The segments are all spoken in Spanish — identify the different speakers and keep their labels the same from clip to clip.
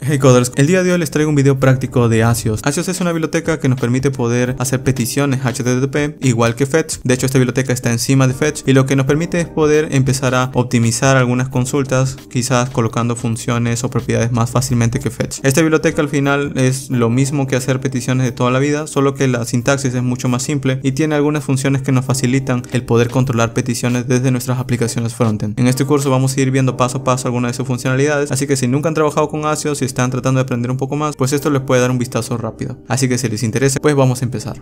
Speaker 1: Hey coders, el día de hoy les traigo un video práctico de Axios. Axios es una biblioteca que nos permite poder hacer peticiones HTTP igual que Fetch. De hecho, esta biblioteca está encima de Fetch y lo que nos permite es poder empezar a optimizar algunas consultas, quizás colocando funciones o propiedades más fácilmente que Fetch. Esta biblioteca al final es lo mismo que hacer peticiones de toda la vida, solo que la sintaxis es mucho más simple y tiene algunas funciones que nos facilitan el poder controlar peticiones desde nuestras aplicaciones frontend. En este curso vamos a ir viendo paso a paso algunas de sus funcionalidades, así que si nunca han trabajado con Axios y están tratando de aprender un poco más, pues esto les puede dar un vistazo rápido. Así que si les interesa, pues vamos a empezar.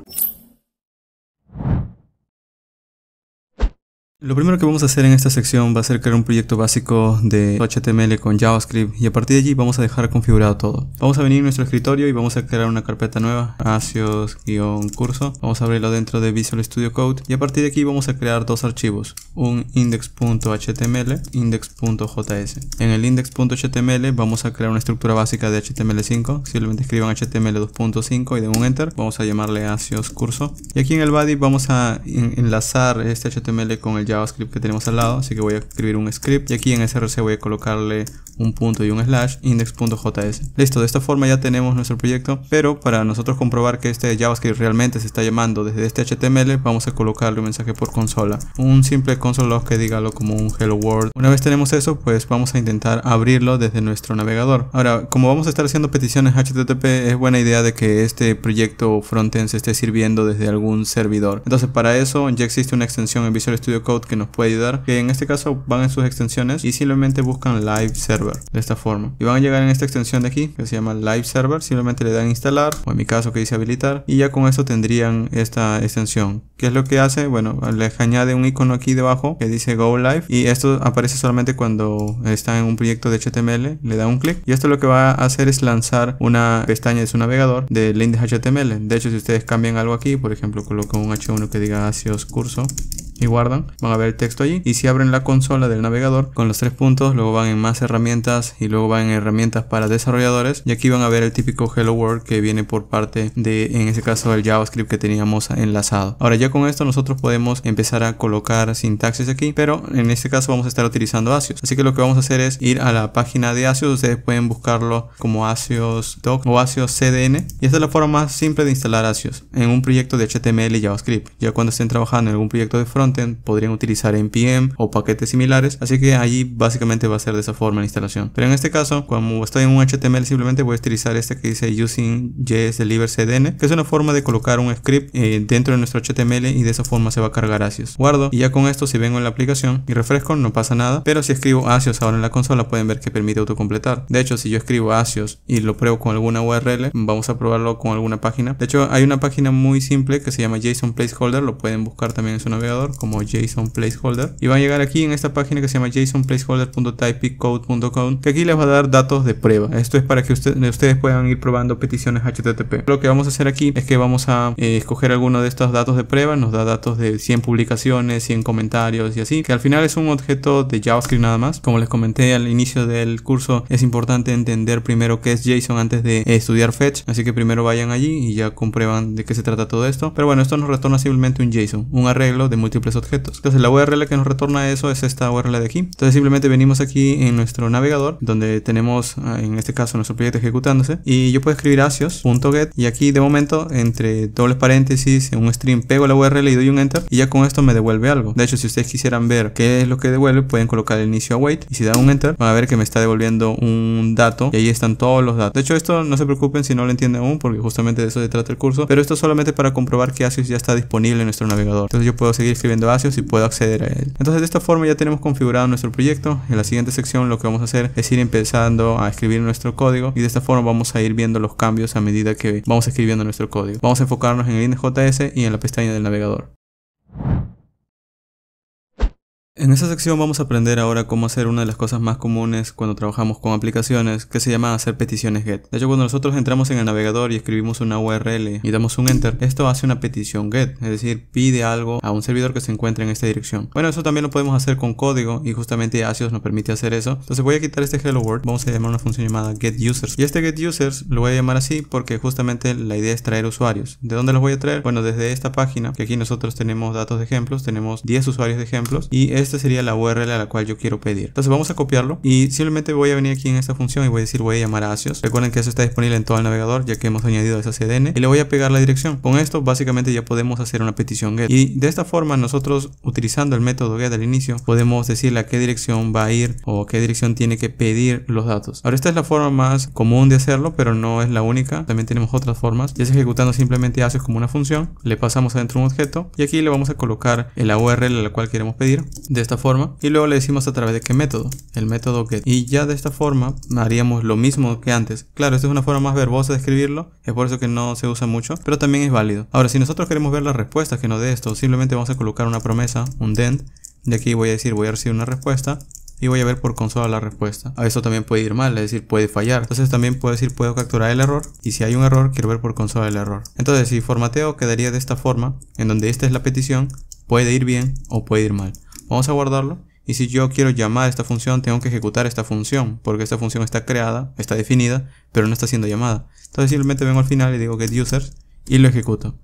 Speaker 1: Lo primero que vamos a hacer en esta sección va a ser crear un proyecto básico de HTML con JavaScript y a partir de allí vamos a dejar configurado todo. Vamos a venir a nuestro escritorio y vamos a crear una carpeta nueva, Axios-curso. Vamos a abrirlo dentro de Visual Studio Code y a partir de aquí vamos a crear dos archivos, un index.html, index.js. En el index.html vamos a crear una estructura básica de HTML5, simplemente escriban HTML 2.5 y den un enter. Vamos a llamarle Axios-curso y aquí en el body vamos a enlazar este HTML con el JavaScript que tenemos al lado, así que voy a escribir un script y aquí en src voy a colocarle un punto y un slash index.js. Listo, de esta forma ya tenemos nuestro proyecto, pero para nosotros comprobar que este JavaScript realmente se está llamando desde este HTML, vamos a colocarle un mensaje por consola, un simple console log que diga algo como un hello world. Una vez tenemos eso, pues vamos a intentar abrirlo desde nuestro navegador. Ahora, como vamos a estar haciendo peticiones HTTP, es buena idea de que este proyecto frontend se esté sirviendo desde algún servidor. Entonces para eso ya existe una extensión en Visual Studio Code que nos puede ayudar, que en este caso van en sus extensiones y simplemente buscan Live Server de esta forma y van a llegar en esta extensión de aquí que se llama Live Server, simplemente le dan instalar o en mi caso que dice habilitar y ya con esto tendrían esta extensión. ¿Qué es lo que hace? Bueno, les añade un icono aquí debajo que dice Go Live y esto aparece solamente cuando está en un proyecto de HTML, le da un clic y esto lo que va a hacer es lanzar una pestaña de su navegador de link de HTML. De hecho, si ustedes cambian algo aquí, por ejemplo colocan un H1 que diga Axios curso y guardan, van a ver el texto allí y si abren la consola del navegador con los tres puntos, luego van en más herramientas y luego van en herramientas para desarrolladores y aquí van a ver el típico hello world que viene por parte de, en este caso, el JavaScript que teníamos enlazado. Ahora ya con esto nosotros podemos empezar a colocar sintaxis aquí, pero en este caso vamos a estar utilizando Axios, así que lo que vamos a hacer es ir a la página de Axios. Ustedes pueden buscarlo como Axios doc o Axios CDN y esta es la forma más simple de instalar Axios en un proyecto de HTML y JavaScript. Ya cuando estén trabajando en algún proyecto de frontend podrían utilizar npm o paquetes similares, así que allí básicamente va a ser de esa forma la instalación. Pero en este caso, como estoy en un HTML, simplemente voy a utilizar este que dice using JS deliver CDN, que es una forma de colocar un script dentro de nuestro HTML y de esa forma se va a cargar Axios. Guardo y ya con esto, si vengo en la aplicación y refresco, no pasa nada, pero si escribo Axios ahora en la consola pueden ver que permite autocompletar. De hecho, si yo escribo Axios y lo pruebo con alguna URL, vamos a probarlo con alguna página. De hecho, hay una página muy simple que se llama JSON Placeholder, lo pueden buscar también en su navegador como JSON Placeholder y van a llegar aquí en esta página que se llama jasonplaceholder.typecode.com, que aquí les va a dar datos de prueba. Esto es para que ustedes puedan ir probando peticiones HTTP. Lo que vamos a hacer aquí es que vamos a escoger alguno de estos datos de prueba. Nos da datos de 100 publicaciones, 100 comentarios y así, que al final es un objeto de JavaScript nada más. Como les comenté al inicio del curso, es importante entender primero qué es JSON antes de estudiar Fetch, así que primero vayan allí y ya comprueban de qué se trata todo esto. Pero bueno, esto nos retorna simplemente un JSON, un arreglo de múltiples objetos. Entonces la URL que nos retorna eso es esta URL de aquí. Entonces simplemente venimos aquí en nuestro navegador donde tenemos en este caso nuestro proyecto ejecutándose y yo puedo escribir axios.get y aquí de momento entre dobles paréntesis en un string pego la URL y doy un enter y ya con esto me devuelve algo. De hecho, si ustedes quisieran ver qué es lo que devuelve, pueden colocar el inicio await y si dan un enter van a ver que me está devolviendo un dato y ahí están todos los datos. De hecho, esto no se preocupen si no lo entienden aún porque justamente de eso se trata el curso, pero esto es solamente para comprobar que Axios ya está disponible en nuestro navegador. Entonces yo puedo seguir escribiendo Axios y puedo acceder a él. Entonces de esta forma ya tenemos configurado nuestro proyecto. En la siguiente sección lo que vamos a hacer es ir empezando a escribir nuestro código y de esta forma vamos a ir viendo los cambios a medida que vamos escribiendo nuestro código. Vamos a enfocarnos en el index.js y en la pestaña del navegador. En esta sección vamos a aprender ahora cómo hacer una de las cosas más comunes cuando trabajamos con aplicaciones, que se llama hacer peticiones GET. De hecho, cuando nosotros entramos en el navegador y escribimos una URL y damos un enter, esto hace una petición GET, es decir, pide algo a un servidor que se encuentra en esta dirección. Bueno, eso también lo podemos hacer con código y justamente Axios nos permite hacer eso. Entonces voy a quitar este hello world, vamos a llamar una función llamada getUsers. Y este getUsers lo voy a llamar así porque justamente la idea es traer usuarios. ¿De dónde los voy a traer? Bueno, desde esta página, que aquí nosotros tenemos datos de ejemplos, tenemos 10 usuarios de ejemplos y esta sería la URL a la cual yo quiero pedir. Entonces vamos a copiarlo y simplemente voy a venir aquí en esta función y voy a decir voy a llamar a Axios. Recuerden que eso está disponible en todo el navegador ya que hemos añadido esa CDN y le voy a pegar la dirección. Con esto básicamente ya podemos hacer una petición GET y de esta forma nosotros utilizando el método GET al inicio podemos decirle a qué dirección va a ir o qué dirección tiene que pedir los datos. Ahora esta es la forma más común de hacerlo, pero no es la única. También tenemos otras formas. Ya es ejecutando simplemente Axios como una función, le pasamos adentro un objeto y aquí le vamos a colocar la URL a la cual queremos pedir de esta forma y luego le decimos a través de qué método, el método GET, y ya de esta forma haríamos lo mismo que antes. Claro, esta es una forma más verbosa de escribirlo, es por eso que no se usa mucho, pero también es válido. Ahora, si nosotros queremos ver la respuesta que nos dé esto, simplemente vamos a colocar una promesa, un dent, de aquí voy a decir voy a recibir una respuesta y voy a ver por consola la respuesta. A eso también puede ir mal, es decir, puede fallar. Entonces también puedo decir puedo capturar el error y si hay un error quiero ver por consola el error. Entonces si formateo quedaría de esta forma, en donde esta es la petición, puede ir bien o puede ir mal. Vamos a guardarlo y si yo quiero llamar a esta función tengo que ejecutar esta función porque esta función está creada, está definida, pero no está siendo llamada. Entonces simplemente vengo al final y digo get users y lo ejecuto.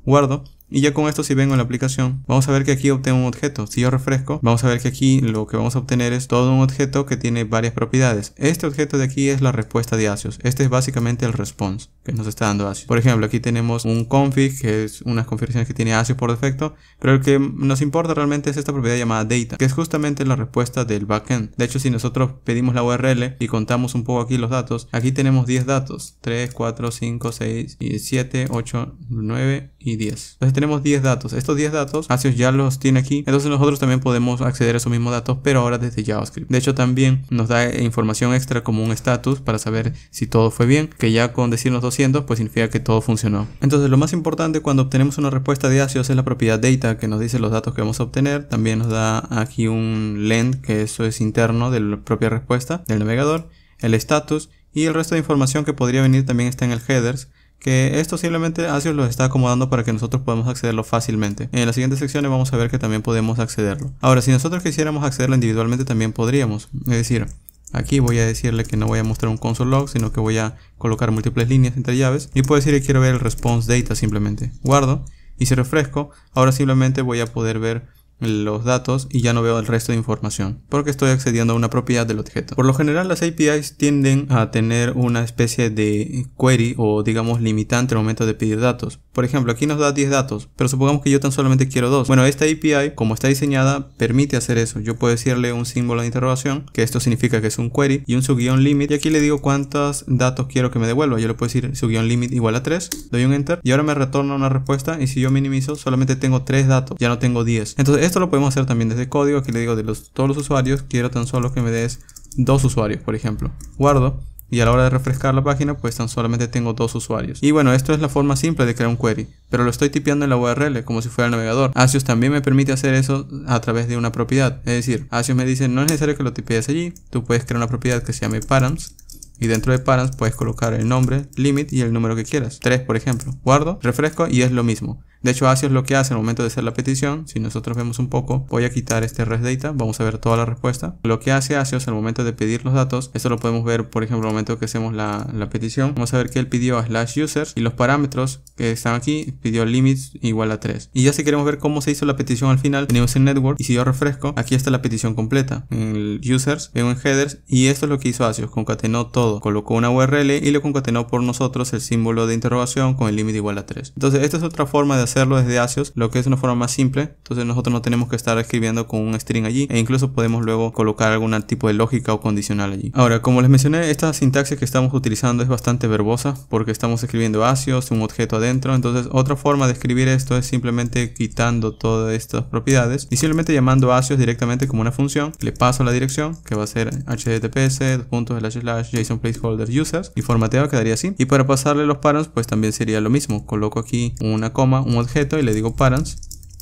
Speaker 1: Guardo. Y ya con esto si vengo en la aplicación, vamos a ver que aquí obtengo un objeto. Si yo refresco, vamos a ver que aquí lo que vamos a obtener es todo un objeto que tiene varias propiedades. Este objeto de aquí es la respuesta de Axios. Este es básicamente el response que nos está dando Axios. Por ejemplo, aquí tenemos un config, que es unas configuraciones que tiene Axios por defecto, pero el que nos importa realmente es esta propiedad llamada data, que es justamente la respuesta del backend. De hecho, si nosotros pedimos la URL y contamos un poco aquí los datos, aquí tenemos 10 datos. 3, 4, 5, 6, 7, 8, 9 y 10. Entonces tenemos 10 datos. Estos 10 datos Axios ya los tiene aquí. Entonces nosotros también podemos acceder a esos mismos datos, pero ahora desde JavaScript. De hecho también nos da información extra como un status para saber si todo fue bien, que ya con decirnos 200 pues significa que todo funcionó. Entonces lo más importante cuando obtenemos una respuesta de Axios es la propiedad data, que nos dice los datos que vamos a obtener. También nos da aquí un length, que eso es interno de la propia respuesta del navegador, el status y el resto de información que podría venir también está en el headers, que esto simplemente Axios los está acomodando para que nosotros podamos accederlo fácilmente. En las siguientes secciones vamos a ver que también podemos accederlo. Ahora, si nosotros quisiéramos accederlo individualmente también podríamos. Es decir, aquí voy a decirle que no voy a mostrar un console log, sino que voy a colocar múltiples líneas entre llaves. Y puedo decir que quiero ver el response data simplemente. Guardo y si refresco, ahora simplemente voy a poder ver los datos y ya no veo el resto de información porque estoy accediendo a una propiedad del objeto. Por lo general las APIs tienden a tener una especie de query o digamos limitante al momento de pedir datos. Por ejemplo, aquí nos da 10 datos, pero supongamos que yo tan solamente quiero 2. Bueno, esta API como está diseñada permite hacer eso. Yo puedo decirle un símbolo de interrogación, que esto significa que es un query, y un subguión limit, y aquí le digo cuántos datos quiero que me devuelva. Yo le puedo decir subguión limit igual a 3, doy un enter y ahora me retorna una respuesta, y si yo minimizo solamente tengo 3 datos, ya no tengo 10. Entonces esto lo podemos hacer también desde código. Aquí le digo de todos los usuarios quiero tan solo que me des 2 usuarios, por ejemplo. Guardo y a la hora de refrescar la página pues tan solamente tengo 2 usuarios. Y bueno, esto es la forma simple de crear un query, pero lo estoy tipeando en la URL como si fuera el navegador. Axios también me permite hacer eso a través de una propiedad. Es decir, Axios me dice no es necesario que lo tipees allí, tú puedes crear una propiedad que se llame params. Y dentro de params puedes colocar el nombre, limit y el número que quieras. 3 por ejemplo. Guardo, refresco y es lo mismo. De hecho Axios lo que hace al momento de hacer la petición, si nosotros vemos un poco, voy a quitar este res data, vamos a ver toda la respuesta. Lo que hace Axios al momento de pedir los datos, esto lo podemos ver por ejemplo al momento que hacemos la petición. Vamos a ver que él pidió /users y los parámetros que están aquí pidió limits igual a 3. Y ya si queremos ver cómo se hizo la petición al final, venimos en network y si yo refresco, aquí está la petición completa. En el users, vengo en headers y esto es lo que hizo Axios, concatenó todo. Colocó una URL y lo concatenó por nosotros el símbolo de interrogación con el límite igual a 3. Entonces esta es otra forma de hacerlo desde Axios, lo que es una forma más simple. Entonces nosotros no tenemos que estar escribiendo con un string allí e incluso podemos luego colocar algún tipo de lógica o condicional allí. Ahora, como les mencioné, esta sintaxis que estamos utilizando es bastante verbosa porque estamos escribiendo Axios, un objeto adentro. Entonces otra forma de escribir esto es simplemente quitando todas estas propiedades y simplemente llamando Axios directamente como una función. Le paso la dirección que va a ser https://JSON placeholder users y formateado quedaría así. Y para pasarle los params pues también sería lo mismo. Coloco aquí una coma, un objeto y le digo params.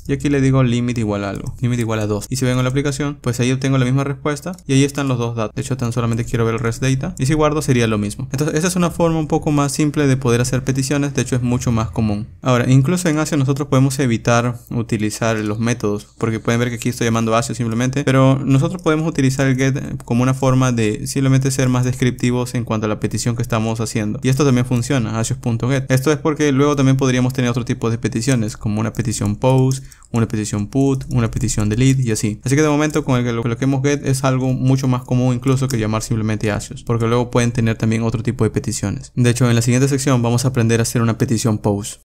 Speaker 1: Y aquí le digo limit igual a algo, limit igual a 2. Y si vengo a la aplicación, pues ahí obtengo la misma respuesta y ahí están los dos datos. De hecho, tan solamente quiero ver el res data y si guardo sería lo mismo. Entonces, esa es una forma un poco más simple de poder hacer peticiones. De hecho, es mucho más común. Ahora, incluso en Axios nosotros podemos evitar utilizar los métodos, porque pueden ver que aquí estoy llamando Axios simplemente, pero nosotros podemos utilizar el get como una forma de simplemente ser más descriptivos en cuanto a la petición que estamos haciendo. Y esto también funciona, Axios.get. Esto es porque luego también podríamos tener otro tipo de peticiones, como una petición post, una petición put, una petición delete y así. Así que de momento con el que coloquemos get es algo mucho más común incluso que llamar simplemente Axios, porque luego pueden tener también otro tipo de peticiones. De hecho, en la siguiente sección vamos a aprender a hacer una petición post.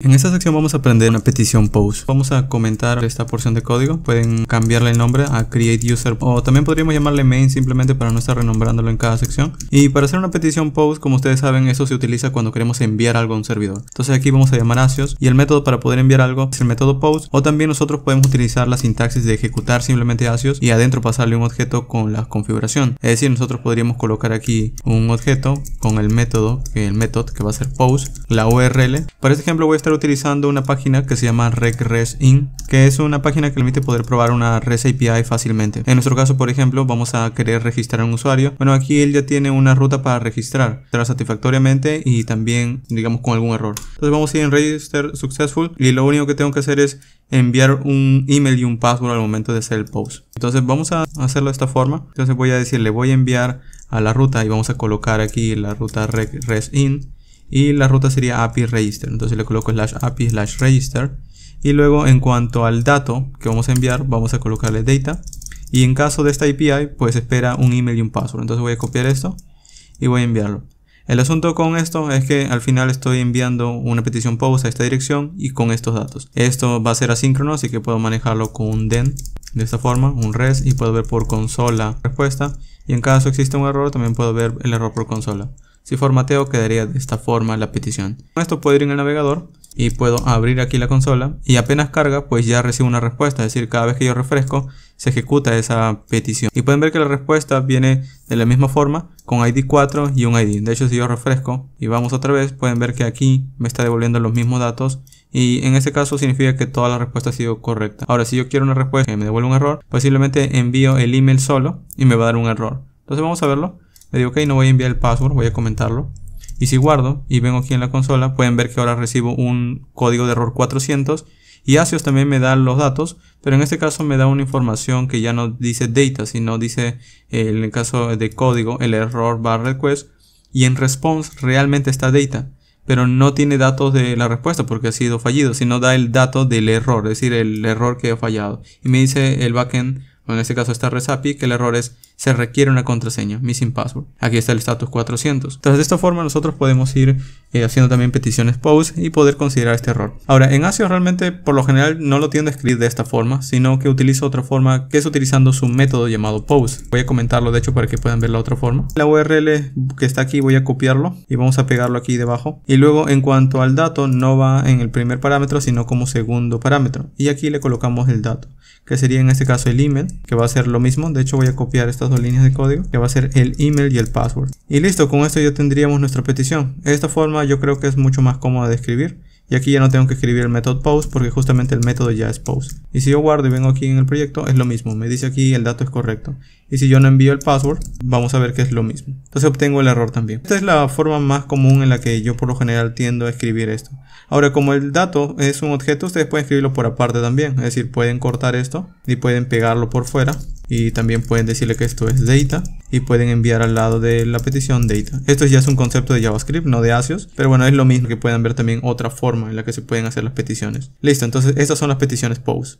Speaker 1: En esta sección vamos a aprender una petición post. Vamos a comentar esta porción de código. Pueden cambiarle el nombre a create user o también podríamos llamarle main simplemente para no estar renombrándolo en cada sección. Y para hacer una petición post, como ustedes saben, eso se utiliza cuando queremos enviar algo a un servidor. Entonces aquí vamos a llamar Axios y el método para poder enviar algo es el método post, o también nosotros podemos utilizar la sintaxis de ejecutar simplemente Axios y adentro pasarle un objeto con la configuración. Es decir, nosotros podríamos colocar aquí un objeto con el método que va a ser post, la URL. Para este ejemplo voy a estar utilizando una página que se llama RecResIn, que es una página que permite poder probar una REST API fácilmente. En nuestro caso, por ejemplo, vamos a querer registrar a un usuario. Bueno, aquí él ya tiene una ruta para registrar satisfactoriamente y también, digamos, con algún error. Entonces vamos a ir en Register Successful y lo único que tengo que hacer es enviar un email y un password al momento de hacer el post. Entonces vamos a hacerlo de esta forma. Entonces voy a decirle, voy a enviar a la ruta y vamos a colocar aquí la ruta RecResIn. Y la ruta sería API register. Entonces le coloco /API/register. Y luego en cuanto al dato que vamos a enviar, vamos a colocarle data. Y en caso de esta API, pues espera un email y un password. Entonces voy a copiar esto y voy a enviarlo. El asunto con esto es que al final estoy enviando una petición post a esta dirección y con estos datos. Esto va a ser asíncrono, así que puedo manejarlo con un den de esta forma, un res, y puedo ver por consola respuesta. Y en caso exista un error, también puedo ver el error por consola. Si formateo, quedaría de esta forma la petición. Con esto puedo ir en el navegador y puedo abrir aquí la consola y apenas carga, pues ya recibo una respuesta. Es decir, cada vez que yo refresco, se ejecuta esa petición. Y pueden ver que la respuesta viene de la misma forma, con ID 4 y un ID. De hecho, si yo refresco y vamos otra vez, pueden ver que aquí me está devolviendo los mismos datos. Y en este caso significa que toda la respuesta ha sido correcta. Ahora, si yo quiero una respuesta que me devuelve un error, pues simplemente envío el email solo y me va a dar un error. Entonces vamos a verlo. Le digo, ok, no voy a enviar el password, voy a comentarlo. Y si guardo y vengo aquí en la consola, pueden ver que ahora recibo un código de error 400. Y Axios también me da los datos, pero en este caso me da una información que ya no dice data, sino dice, en el caso de código, el error /request. Y en response realmente está data, pero no tiene datos de la respuesta porque ha sido fallido, sino da el dato del error, es decir, el error que ha fallado. Y me dice el backend, o en este caso esta REST API, que el error es se requiere una contraseña, missing password. Aquí está el status 400. Entonces de esta forma nosotros podemos ir haciendo también peticiones post y poder considerar este error. Ahora en Axios realmente por lo general no lo tiendo a escribir de esta forma, sino que utilizo otra forma que es utilizando su método llamado post. Voy a comentarlo de hecho para que puedan ver la otra forma. La URL que está aquí voy a copiarlo y vamos a pegarlo aquí debajo. Y luego en cuanto al dato no va en el primer parámetro sino como segundo parámetro. Y aquí le colocamos el dato, que sería en este caso el email, que va a ser lo mismo. De hecho voy a copiar estas dos líneas de código, que va a ser el email y el password. Y listo, con esto ya tendríamos nuestra petición. De esta forma yo creo que es mucho más cómoda de escribir. Y aquí ya no tengo que escribir el método post porque justamente el método ya es post. Y si yo guardo y vengo aquí en el proyecto, es lo mismo. Me dice aquí el dato es correcto. Y si yo no envío el password, vamos a ver que es lo mismo. Entonces obtengo el error también. Esta es la forma más común en la que yo por lo general tiendo a escribir esto. Ahora, como el dato es un objeto, ustedes pueden escribirlo por aparte también. Es decir, pueden cortar esto y pueden pegarlo por fuera. Y también pueden decirle que esto es data y pueden enviar al lado de la petición data. Esto ya es un concepto de JavaScript, no de Axios, pero bueno, es lo mismo, que pueden ver también otra forma en la que se pueden hacer las peticiones. Listo, entonces estas son las peticiones post.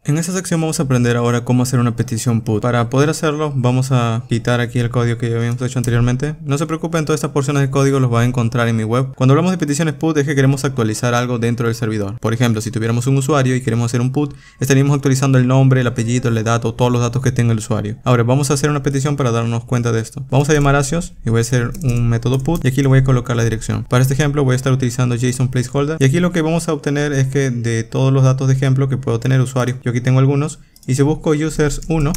Speaker 1: En esta sección vamos a aprender ahora cómo hacer una petición put. Para poder hacerlo vamos a quitar aquí el código que ya habíamos hecho anteriormente. No se preocupen, todas estas porciones de código los van a encontrar en mi web. Cuando hablamos de peticiones put es que queremos actualizar algo dentro del servidor. Por ejemplo, si tuviéramos un usuario y queremos hacer un put, estaríamos actualizando el nombre, el apellido, el dato, todos los datos que tenga el usuario. Ahora vamos a hacer una petición para darnos cuenta de esto. Vamos a llamar Axios y voy a hacer un método put y aquí le voy a colocar la dirección. Para este ejemplo voy a estar utilizando JSON placeholder y aquí lo que vamos a obtener es que de todos los datos de ejemplo que puedo tener usuarios, yo aquí tengo algunos. Y si busco users 1,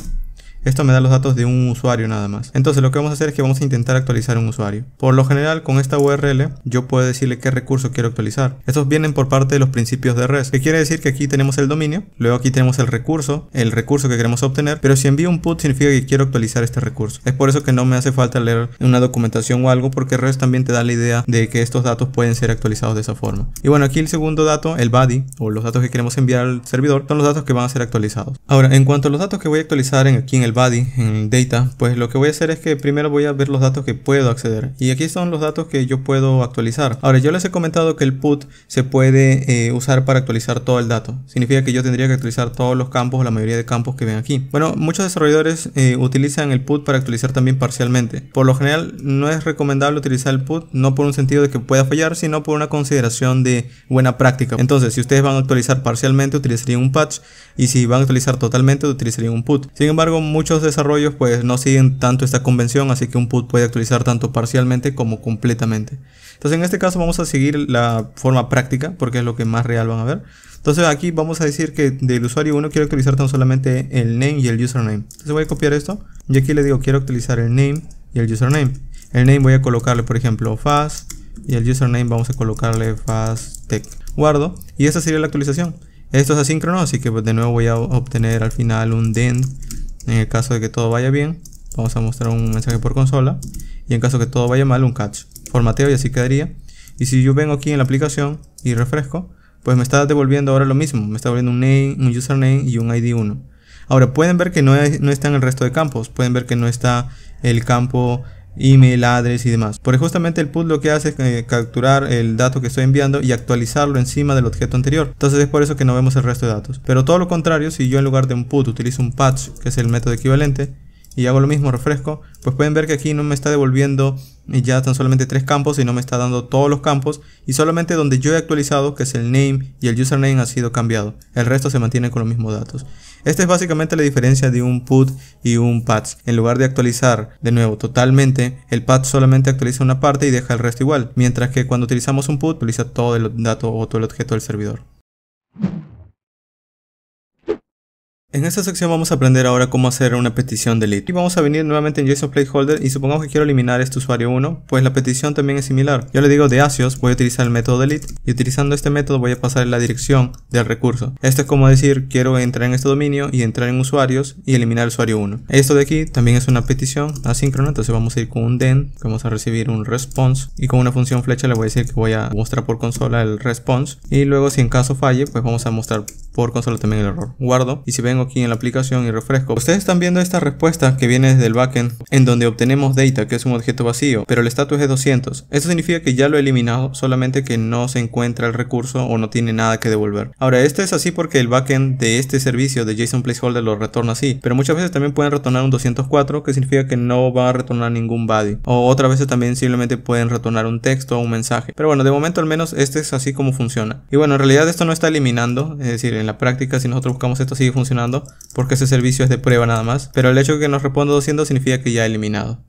Speaker 1: esto me da los datos de un usuario nada más. Entonces lo que vamos a hacer es que vamos a intentar actualizar un usuario. Por lo general con esta URL yo puedo decirle qué recurso quiero actualizar. Estos vienen por parte de los principios de REST. Que quiere decir que aquí tenemos el dominio, luego aquí tenemos el recurso que queremos obtener. Pero si envío un put significa que quiero actualizar este recurso. Es por eso que no me hace falta leer una documentación o algo, porque REST también te da la idea de que estos datos pueden ser actualizados de esa forma. Y bueno, aquí el segundo dato, el body, o los datos que queremos enviar al servidor, son los datos que van a ser actualizados. Ahora, en cuanto a los datos que voy a actualizar aquí en el body, en data, pues lo que voy a hacer es que primero voy a ver los datos que puedo acceder. Y aquí son los datos que yo puedo actualizar. Ahora, yo les he comentado que el put se puede usar para actualizar todo el dato. Significa que yo tendría que actualizar todos los campos, la mayoría de campos que ven aquí. Bueno, muchos desarrolladores utilizan el put para actualizar también parcialmente. Por lo general no es recomendable utilizar el put, no por un sentido de que pueda fallar, sino por una consideración de buena práctica. Entonces, si ustedes van a actualizar parcialmente, utilizarían un patch, y si van a actualizar totalmente, utilizarían un put. Sin embargo, muchos desarrollos pues no siguen tanto esta convención, así que un put puede actualizar tanto parcialmente como completamente. Entonces, en este caso vamos a seguir la forma práctica, porque es lo que más real van a ver. Entonces aquí vamos a decir que del usuario 1 quiero actualizar tan solamente el name y el username. Entonces voy a copiar esto y aquí le digo quiero actualizar el name y el username. El name voy a colocarle por ejemplo fast y el username vamos a colocarle fasttech. Guardo y esa sería la actualización. Esto es asíncrono, así que de nuevo voy a obtener al final un then. En el caso de que todo vaya bien, vamos a mostrar un mensaje por consola. Y en caso de que todo vaya mal, un catch. Formateo y así quedaría. Y si yo vengo aquí en la aplicación y refresco, pues me está devolviendo ahora lo mismo. Me está devolviendo un name, un username y un ID 1. Ahora pueden ver que no está en el resto de campos. Pueden ver que no está el campo email, address y demás. Porque justamente el put lo que hace es capturar el dato que estoy enviando y actualizarlo encima del objeto anterior. Entonces es por eso que no vemos el resto de datos. Pero todo lo contrario, si yo en lugar de un put utilizo un patch, que es el método equivalente, y hago lo mismo, refresco, pues pueden ver que aquí no me está devolviendo ya tan solamente 3 campos, sino me está dando todos los campos, y solamente donde yo he actualizado, que es el name y el username, ha sido cambiado. El resto se mantiene con los mismos datos. Esta es básicamente la diferencia de un put y un patch. En lugar de actualizar de nuevo totalmente, el patch solamente actualiza una parte y deja el resto igual, mientras que cuando utilizamos un put, utiliza todo el dato o todo el objeto del servidor. En esta sección vamos a aprender ahora cómo hacer una petición delete. Y vamos a venir nuevamente en JSON Placeholder y supongamos que quiero eliminar este usuario 1, pues la petición también es similar. Yo le digo de Axios, voy a utilizar el método delete y utilizando este método voy a pasar la dirección del recurso. Esto es como decir, quiero entrar en este dominio y entrar en usuarios y eliminar el usuario 1. Esto de aquí también es una petición asíncrona, entonces vamos a ir con un then, que vamos a recibir un response y con una función flecha le voy a decir que voy a mostrar por consola el response y luego si en caso falle, pues vamos a mostrar por consola también el error. Guardo y si vengo aquí en la aplicación y refresco, ustedes están viendo esta respuesta que viene desde el backend en donde obtenemos data, que es un objeto vacío, pero el status es 200. Esto significa que ya lo he eliminado, solamente que no se encuentra el recurso o no tiene nada que devolver. Ahora, esto es así porque el backend de este servicio de JSON Placeholder lo retorna así, pero muchas veces también pueden retornar un 204, que significa que no va a retornar ningún body, o otras veces también simplemente pueden retornar un texto o un mensaje. Pero bueno, de momento al menos este es así como funciona. Y bueno, en realidad esto no está eliminando, es decir, en la práctica si nosotros buscamos esto sigue funcionando porque ese servicio es de prueba nada más, pero el hecho de que nos responda 200 significa que ya ha eliminado.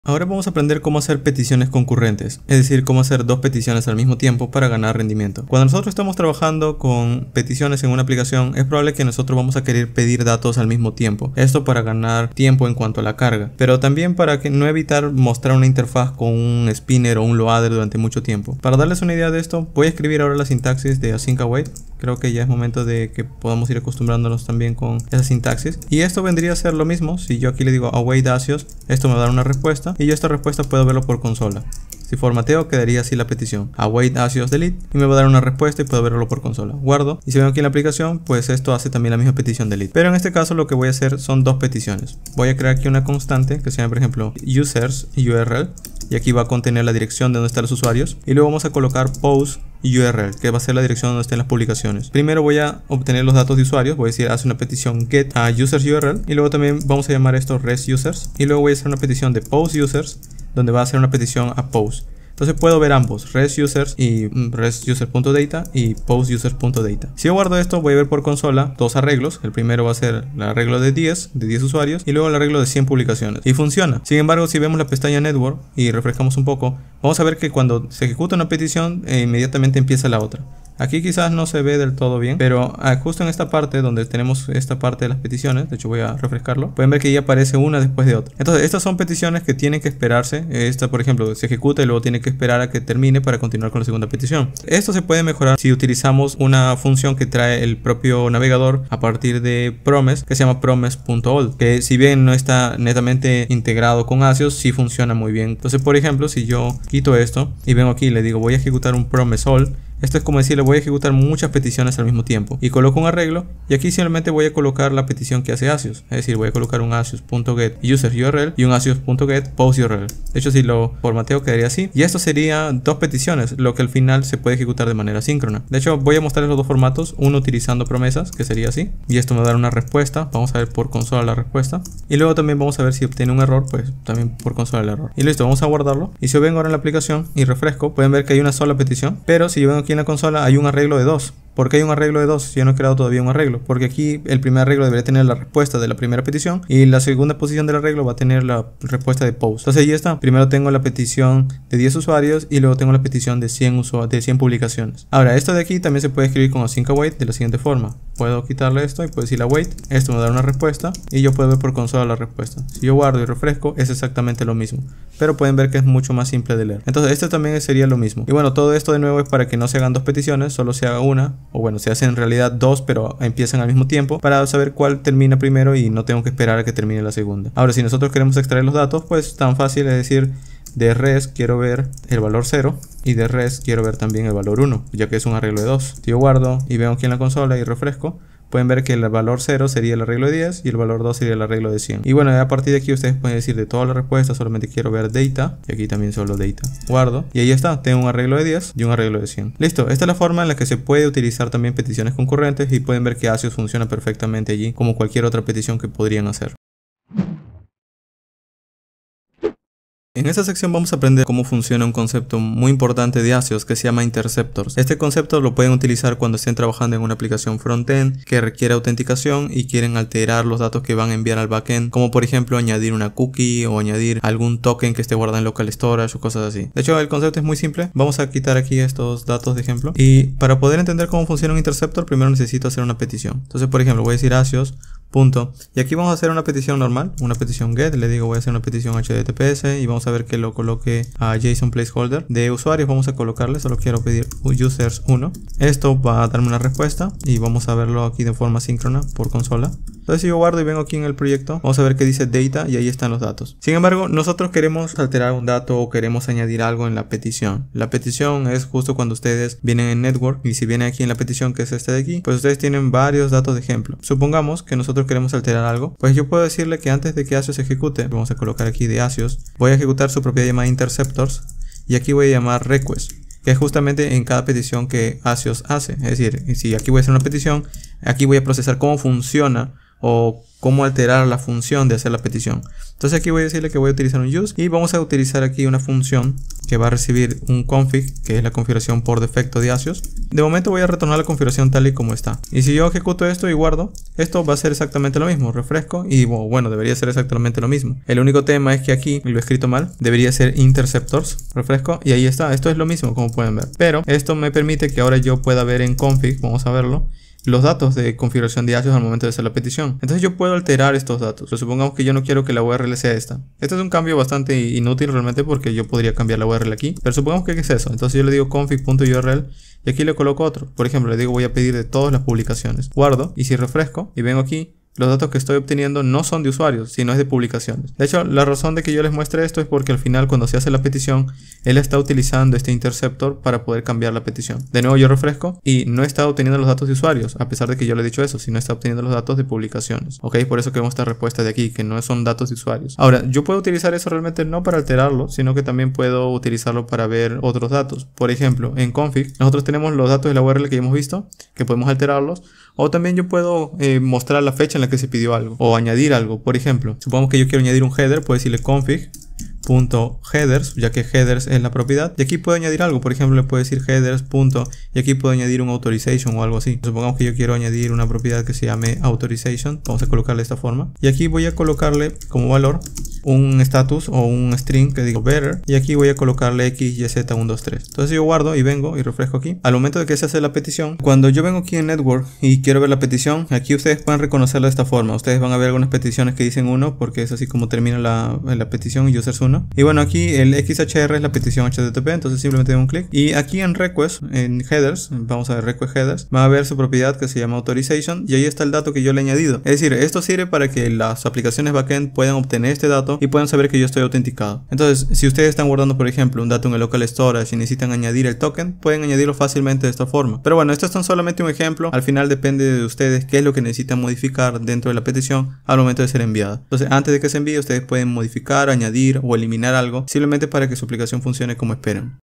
Speaker 1: Ahora vamos a aprender cómo hacer peticiones concurrentes, es decir, cómo hacer dos peticiones al mismo tiempo para ganar rendimiento. Cuando nosotros estamos trabajando con peticiones en una aplicación, es probable que nosotros vamos a querer pedir datos al mismo tiempo. Esto para ganar tiempo en cuanto a la carga, pero también para que no evitar mostrar una interfaz con un spinner o un loader durante mucho tiempo. Para darles una idea de esto, voy a escribir ahora la sintaxis de async await. Creo que ya es momento de que podamos ir acostumbrándonos también con esa sintaxis. Y esto vendría a ser lo mismo. Si yo aquí le digo await Axios, esto me va a dar una respuesta. Y yo esta respuesta puedo verlo por consola. Si formateo quedaría así la petición, await Axios delete, y me va a dar una respuesta y puedo verlo por consola. Guardo y si vengo aquí en la aplicación, pues esto hace también la misma petición delete. Pero en este caso lo que voy a hacer son dos peticiones. Voy a crear aquí una constante que se llama por ejemplo users URL y aquí va a contener la dirección de donde están los usuarios y luego vamos a colocar post URL, que va a ser la dirección donde estén las publicaciones. Primero voy a obtener los datos de usuarios, voy a decir hace una petición get a users URL y luego también vamos a llamar esto res users y luego voy a hacer una petición de post users donde va a hacer una petición a post. Entonces puedo ver ambos, res users y res user.data y post users.data. Si yo guardo esto, voy a ver por consola dos arreglos. El primero va a ser el arreglo de 10 usuarios y luego el arreglo de 100 publicaciones. Y funciona. Sin embargo, si vemos la pestaña network y refrescamos un poco, vamos a ver que cuando se ejecuta una petición, inmediatamente empieza la otra. Aquí quizás no se ve del todo bien, pero justo en esta parte donde tenemos esta parte de las peticiones, de hecho voy a refrescarlo, pueden ver que ya aparece una después de otra. Entonces estas son peticiones que tienen que esperarse. Esta por ejemplo se ejecuta y luego tiene que esperar a que termine para continuar con la segunda petición. Esto se puede mejorar si utilizamos una función que trae el propio navegador a partir de promise, que se llama promise.all, que si bien no está netamente integrado con Axios, sí funciona muy bien. Entonces por ejemplo si yo quito esto y vengo aquí y le digo voy a ejecutar un promise all, Esto es como decirle voy a ejecutar muchas peticiones al mismo tiempo. Y coloco un arreglo y aquí simplemente voy a colocar la petición que hace Axios. Es decir, voy a colocar un Axios.get user URL y un Axios.get post URL. De hecho, si lo formateo quedaría así. Y esto sería dos peticiones, lo que al final se puede ejecutar de manera síncrona. De hecho, voy a mostrarles los dos formatos, uno utilizando promesas, que sería así. Y esto me va a dar una respuesta. Vamos a ver por consola la respuesta. Y luego también vamos a ver si obtiene un error, pues también por consola el error. Y listo, vamos a guardarlo. Y si yo vengo ahora en la aplicación y refresco, pueden ver que hay una sola petición. Pero si yo vengo aquí en la consola, hay un arreglo de dos. ¿Por qué hay un arreglo de dos si yo no he creado todavía un arreglo? Porque aquí el primer arreglo debería tener la respuesta de la primera petición y la segunda posición del arreglo va a tener la respuesta de post. Entonces ahí está. Primero tengo la petición de 10 usuarios y luego tengo la petición de 100 publicaciones. Ahora, esto de aquí también se puede escribir con async await de la siguiente forma. Puedo quitarle esto y puedo decir await. Esto me da una respuesta y yo puedo ver por consola la respuesta. Si yo guardo y refresco, es exactamente lo mismo. Pero pueden ver que es mucho más simple de leer. Entonces esto también sería lo mismo. Y bueno, todo esto de nuevo es para que no se hagan dos peticiones, solo se haga una. O bueno, se hacen en realidad dos, pero empiezan al mismo tiempo para saber cuál termina primero y no tengo que esperar a que termine la segunda. Ahora, si nosotros queremos extraer los datos, pues tan fácil es decir, de res quiero ver el valor 0 y de res quiero ver también el valor 1, ya que es un arreglo de 2. Si yo guardo y veo aquí en la consola y refresco, pueden ver que el valor 0 sería el arreglo de 10 y el valor 2 sería el arreglo de 100. Y bueno, a partir de aquí ustedes pueden decir de toda la respuesta solamente quiero ver data. Y aquí también solo data. Guardo. Y ahí está. Tengo un arreglo de 10 y un arreglo de 100. Listo. Esta es la forma en la que se puede utilizar también peticiones concurrentes. Y pueden ver que Axios funciona perfectamente allí como cualquier otra petición que podrían hacer. En esta sección vamos a aprender cómo funciona un concepto muy importante de Axios que se llama interceptors. Este concepto lo pueden utilizar cuando estén trabajando en una aplicación frontend que requiere autenticación y quieren alterar los datos que van a enviar al backend, como por ejemplo añadir una cookie o añadir algún token que esté guardado en local storage o cosas así. De hecho, el concepto es muy simple. Vamos a quitar aquí estos datos de ejemplo y para poder entender cómo funciona un interceptor primero necesito hacer una petición. Entonces, por ejemplo, voy a decir Axios punto. Y aquí vamos a hacer una petición normal, una petición get, le digo voy a hacer una petición HTTPS y vamos a ver que lo coloque a JSON placeholder. De usuarios vamos a colocarle, solo quiero pedir users 1. Esto va a darme una respuesta y vamos a verlo aquí de forma síncrona por consola. Entonces si yo guardo y vengo aquí en el proyecto, vamos a ver que dice data y ahí están los datos. Sin embargo, nosotros queremos alterar un dato o queremos añadir algo en la petición. La petición es justo cuando ustedes vienen en network y si vienen aquí en la petición que es este de aquí, pues ustedes tienen varios datos de ejemplo. Supongamos que nosotros queremos alterar algo, pues yo puedo decirle que antes de que Axios ejecute, vamos a colocar aquí de Axios, voy a ejecutar su propiedad llamada interceptors y aquí voy a llamar request, que es justamente en cada petición que Axios hace. Es decir, si aquí voy a hacer una petición, aquí voy a procesar cómo funciona o cómo alterar la función de hacer la petición. Entonces aquí voy a decirle que voy a utilizar un use y vamos a utilizar aquí una función que va a recibir un config, que es la configuración por defecto de Axios. De momento voy a retornar la configuración tal y como está. Y si yo ejecuto esto y guardo, esto va a ser exactamente lo mismo. Refresco y bueno, debería ser exactamente lo mismo. El único tema es que aquí lo he escrito mal. Debería ser interceptors. Refresco y ahí está. Esto es lo mismo como pueden ver. Pero esto me permite que ahora yo pueda ver en config, vamos a verlo, los datos de configuración de Axios al momento de hacer la petición. Entonces yo puedo alterar estos datos. O supongamos que yo no quiero que la URL sea esta. Este es un cambio bastante inútil realmente porque yo podría cambiar la URL aquí. Pero supongamos que es eso. Entonces yo le digo config.url y aquí le coloco otro. Por ejemplo, le digo voy a pedir de todas las publicaciones. Guardo y si refresco y vengo aquí, los datos que estoy obteniendo no son de usuarios, sino es de publicaciones. De hecho, la razón de que yo les muestre esto es porque al final cuando se hace la petición, él está utilizando este interceptor para poder cambiar la petición. De nuevo yo refresco y no está obteniendo los datos de usuarios, a pesar de que yo le he dicho eso, sino está obteniendo los datos de publicaciones. Ok, por eso que vemos esta respuesta de aquí, que no son datos de usuarios. Ahora, yo puedo utilizar eso realmente no para alterarlo, sino que también puedo utilizarlo para ver otros datos. Por ejemplo, en config, nosotros tenemos los datos de la URL que ya hemos visto, que podemos alterarlos. O también yo puedo mostrar la fecha en la que se pidió algo o añadir algo. Por ejemplo, supongamos que yo quiero añadir un header, puedo decirle config.headers, ya que headers es la propiedad. Y aquí puedo añadir algo, por ejemplo, le puedo decir headers. Y aquí puedo añadir un authorization o algo así. Supongamos que yo quiero añadir una propiedad que se llame authorization. Vamos a colocarle de esta forma. Y aquí voy a colocarle como valor un status o un string que digo better y aquí voy a colocarle xyz123. Entonces yo guardo y vengo y refresco aquí. Al momento de que se hace la petición, cuando yo vengo aquí en network y quiero ver la petición, aquí ustedes pueden reconocerla de esta forma. Ustedes van a ver algunas peticiones que dicen 1 porque es así como termina la petición users 1. Y bueno, aquí el xhr es la petición http, entonces simplemente doy un clic y aquí en request, en headers, vamos a ver request headers, va a ver su propiedad que se llama authorization y ahí está el dato que yo le he añadido. Es decir, esto sirve para que las aplicaciones backend puedan obtener este dato dato y pueden saber que yo estoy autenticado. Entonces, si ustedes están guardando, por ejemplo, un dato en el local storage y necesitan añadir el token, pueden añadirlo fácilmente de esta forma. Pero bueno, esto es tan solamente un ejemplo. Al final depende de ustedes qué es lo que necesitan modificar dentro de la petición al momento de ser enviada. Entonces, antes de que se envíe, ustedes pueden modificar, añadir o eliminar algo, simplemente para que su aplicación funcione como esperan.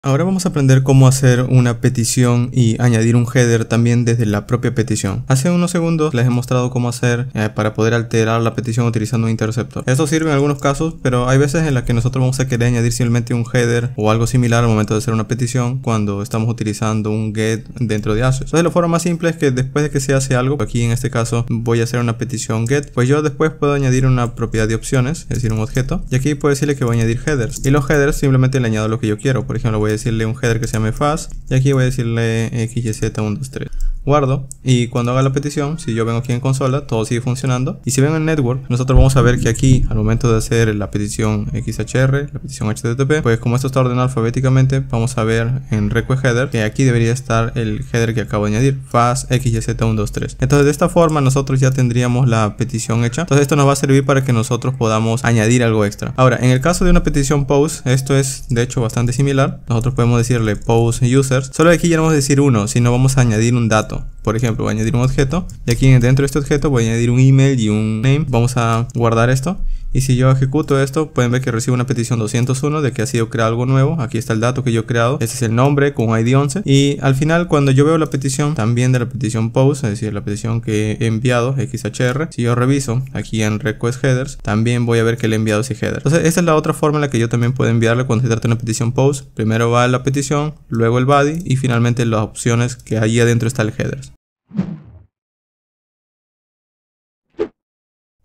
Speaker 1: Ahora vamos a aprender cómo hacer una petición y añadir un header también desde la propia petición. Hace unos segundos les he mostrado cómo hacer para poder alterar la petición utilizando un interceptor. Esto sirve en algunos casos, pero hay veces en las que nosotros vamos a querer añadir simplemente un header o algo similar al momento de hacer una petición cuando estamos utilizando un get dentro de Axios. Entonces la forma más simple es que después de que se hace algo, aquí en este caso voy a hacer una petición get, pues yo después puedo añadir una propiedad de opciones, es decir, un objeto, y aquí puedo decirle que voy a añadir headers. Y los headers simplemente le añado lo que yo quiero. Por ejemplo, voy a decirle un header que se llame fast y aquí voy a decirle xyz123. Guardo y cuando haga la petición, si yo vengo aquí en consola, todo sigue funcionando. Y si ven en network, nosotros vamos a ver que aquí al momento de hacer la petición XHR, la petición HTTP, pues como esto está ordenado alfabéticamente, vamos a ver en request header que aquí debería estar el header que acabo de añadir, fast xyz123. Entonces de esta forma nosotros ya tendríamos la petición hecha. Entonces esto nos va a servir para que nosotros podamos añadir algo extra. Ahora, en el caso de una petición post, esto es de hecho bastante similar. Nosotros podemos decirle post users, solo aquí ya no vamos a decir uno, sino vamos a añadir un dato. Por ejemplo, voy a añadir un objeto y aquí dentro de este objeto voy a añadir un email y un name. Vamos a guardar esto. Y si yo ejecuto esto, pueden ver que recibo una petición 201 de que ha sido creado algo nuevo. Aquí está el dato que yo he creado. Este es el nombre con ID 11. Y al final, cuando yo veo la petición, también de la petición post, es decir, la petición que he enviado, XHR, si yo reviso aquí en request headers, también voy a ver que le he enviado ese header. Entonces, esta es la otra forma en la que yo también puedo enviarle cuando se trata de una petición post. Primero va la petición, luego el body y finalmente las opciones que allí adentro está el header.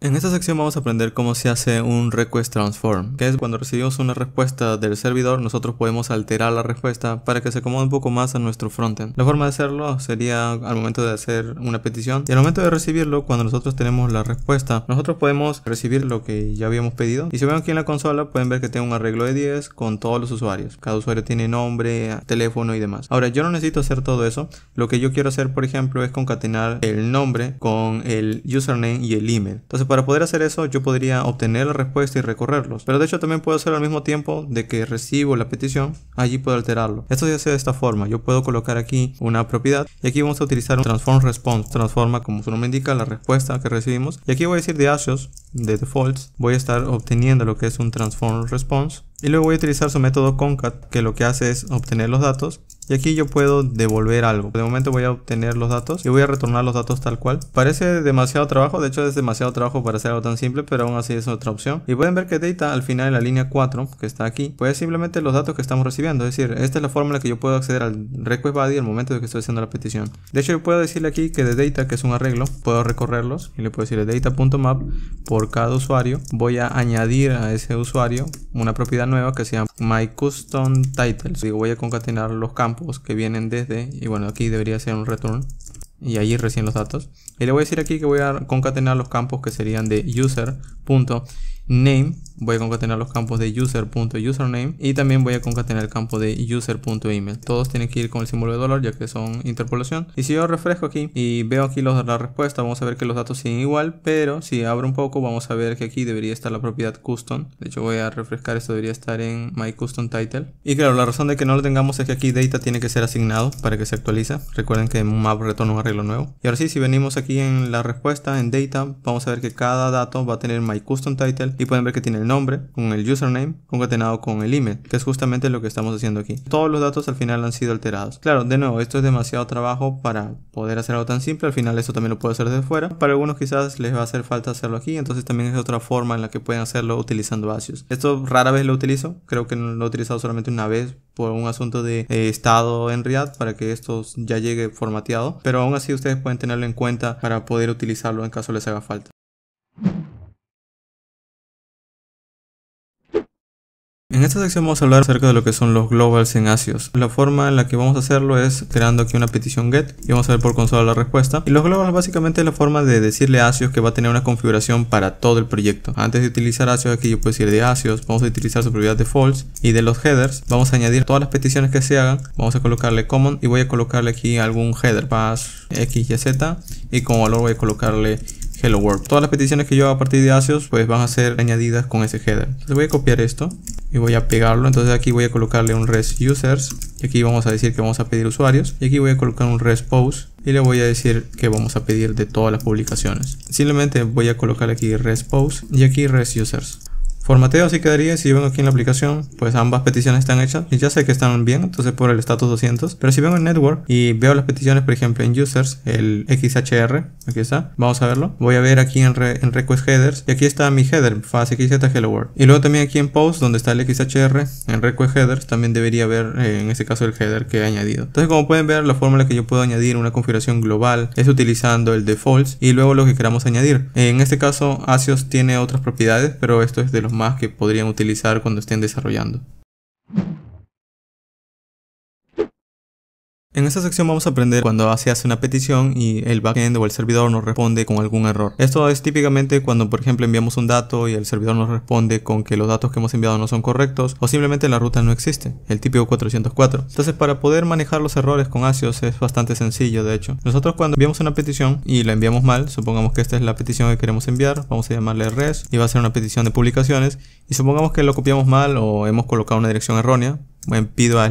Speaker 1: En esta sección vamos a aprender cómo se hace un request transform, que es cuando recibimos una respuesta del servidor, nosotros podemos alterar la respuesta para que se acomode un poco más a nuestro frontend. La forma de hacerlo sería al momento de hacer una petición y al momento de recibirlo, cuando nosotros tenemos la respuesta, nosotros podemos recibir lo que ya habíamos pedido. Y si ven aquí en la consola pueden ver que tengo un arreglo de 10 con todos los usuarios. Cada usuario tiene nombre, teléfono y demás. Ahora yo no necesito hacer todo eso. Lo que yo quiero hacer, por ejemplo, es concatenar el nombre con el username y el email. Entonces para poder hacer eso yo podría obtener la respuesta y recorrerlos, pero de hecho también puedo hacerlo al mismo tiempo de que recibo la petición. Allí puedo alterarlo. Esto se hace de esta forma. Yo puedo colocar aquí una propiedad y aquí vamos a utilizar un transform response. Transforma, como su nombre indica, la respuesta que recibimos, y aquí voy a decir de Axios, de defaults, voy a estar obteniendo lo que es un transform response y luego voy a utilizar su método concat, que lo que hace es obtener los datos. Y aquí yo puedo devolver algo. De momento voy a obtener los datos y voy a retornar los datos tal cual. Parece demasiado trabajo, de hecho es demasiado trabajo para hacer algo tan simple, pero aún así es otra opción. Y pueden ver que data al final en la línea 4 que está aquí, pues simplemente los datos que estamos recibiendo. Es decir, esta es la forma en la que yo puedo acceder al request body al momento de que estoy haciendo la petición. De hecho yo puedo decirle aquí que de data, que es un arreglo, puedo recorrerlos y le puedo decirle data.map por cada usuario. Voy a añadir a ese usuario una propiedad nueva que se llama myCustomTitles. Digo, voy a concatenar los campos que vienen desde, y bueno, aquí debería ser un return y allí recién los datos, y le voy a decir aquí que voy a concatenar los campos que serían de user.name, voy a concatenar los campos de user.username y también voy a concatenar el campo de user.email. Todos tienen que ir con el símbolo de dólar ya que son interpolación. Y si yo refresco aquí y veo aquí la respuesta, vamos a ver que los datos siguen igual, pero si abro un poco vamos a ver que aquí debería estar la propiedad custom. De hecho voy a refrescar, esto debería estar en myCustomTitle. Y claro, la razón de que no lo tengamos es que aquí data tiene que ser asignado para que se actualice. Recuerden que map retorna un arreglo nuevo. Y ahora sí, si venimos aquí en la respuesta, en data, vamos a ver que cada dato va a tener myCustomTitle y pueden ver que tiene el nombre con el username concatenado con el email, que es justamente lo que estamos haciendo aquí. Todos los datos al final han sido alterados. Claro, de nuevo, esto es demasiado trabajo para poder hacer algo tan simple. Al final esto también lo puedo hacer desde fuera. Para algunos quizás les va a hacer falta hacerlo aquí, entonces también es otra forma en la que pueden hacerlo utilizando Axios. Esto rara vez lo utilizo, creo que lo he utilizado solamente una vez por un asunto de estado en RIAD para que esto ya llegue formateado, pero aún así ustedes pueden tenerlo en cuenta para poder utilizarlo en caso les haga falta. En esta sección vamos a hablar acerca de lo que son los globals en Axios. La forma en la que vamos a hacerlo es creando aquí una petición get y vamos a ver por consola la respuesta. Y los globals básicamente es la forma de decirle a Axios que va a tener una configuración para todo el proyecto. Antes de utilizar Axios, aquí yo puedo decir de Axios, vamos a utilizar su propiedad defaults, y de los headers vamos a añadir todas las peticiones que se hagan. Vamos a colocarle common y voy a colocarle aquí algún header pass xyz y como valor voy a colocarle hello world. Todas las peticiones que yo haga a partir de Axios pues van a ser añadidas con ese header. Entonces voy a copiar esto y voy a pegarlo. Entonces aquí voy a colocarle un res users y aquí vamos a decir que vamos a pedir usuarios, y aquí voy a colocar un res post y le voy a decir que vamos a pedir de todas las publicaciones. Simplemente voy a colocar aquí res post y aquí res users. Formateo así quedaría. Si vengo aquí en la aplicación, pues ambas peticiones están hechas y ya sé que están bien, entonces por el status 200. Pero si vengo en network y veo las peticiones, por ejemplo en users, el XHR, aquí está, vamos a verlo. Voy a ver aquí en request headers y aquí está mi header, FastXZ hello world. Y luego también aquí en post, donde está el XHR, en request headers, también debería ver en este caso el header que he añadido. Entonces, como pueden ver, la forma en la que yo puedo añadir una configuración global es utilizando el defaults y luego lo que queramos añadir. En este caso Axios tiene otras propiedades, pero esto es de los más que podrían utilizar cuando estén desarrollando. En esta sección vamos a aprender cuando se hace una petición y el backend o el servidor nos responde con algún error. Esto es típicamente cuando, por ejemplo, enviamos un dato y el servidor nos responde con que los datos que hemos enviado no son correctos o simplemente la ruta no existe, el típico 404. Entonces, para poder manejar los errores con Axios es bastante sencillo. De hecho, nosotros cuando enviamos una petición y la enviamos mal, supongamos que esta es la petición que queremos enviar, vamos a llamarle res y va a ser una petición de publicaciones, y supongamos que lo copiamos mal o hemos colocado una dirección errónea, pido a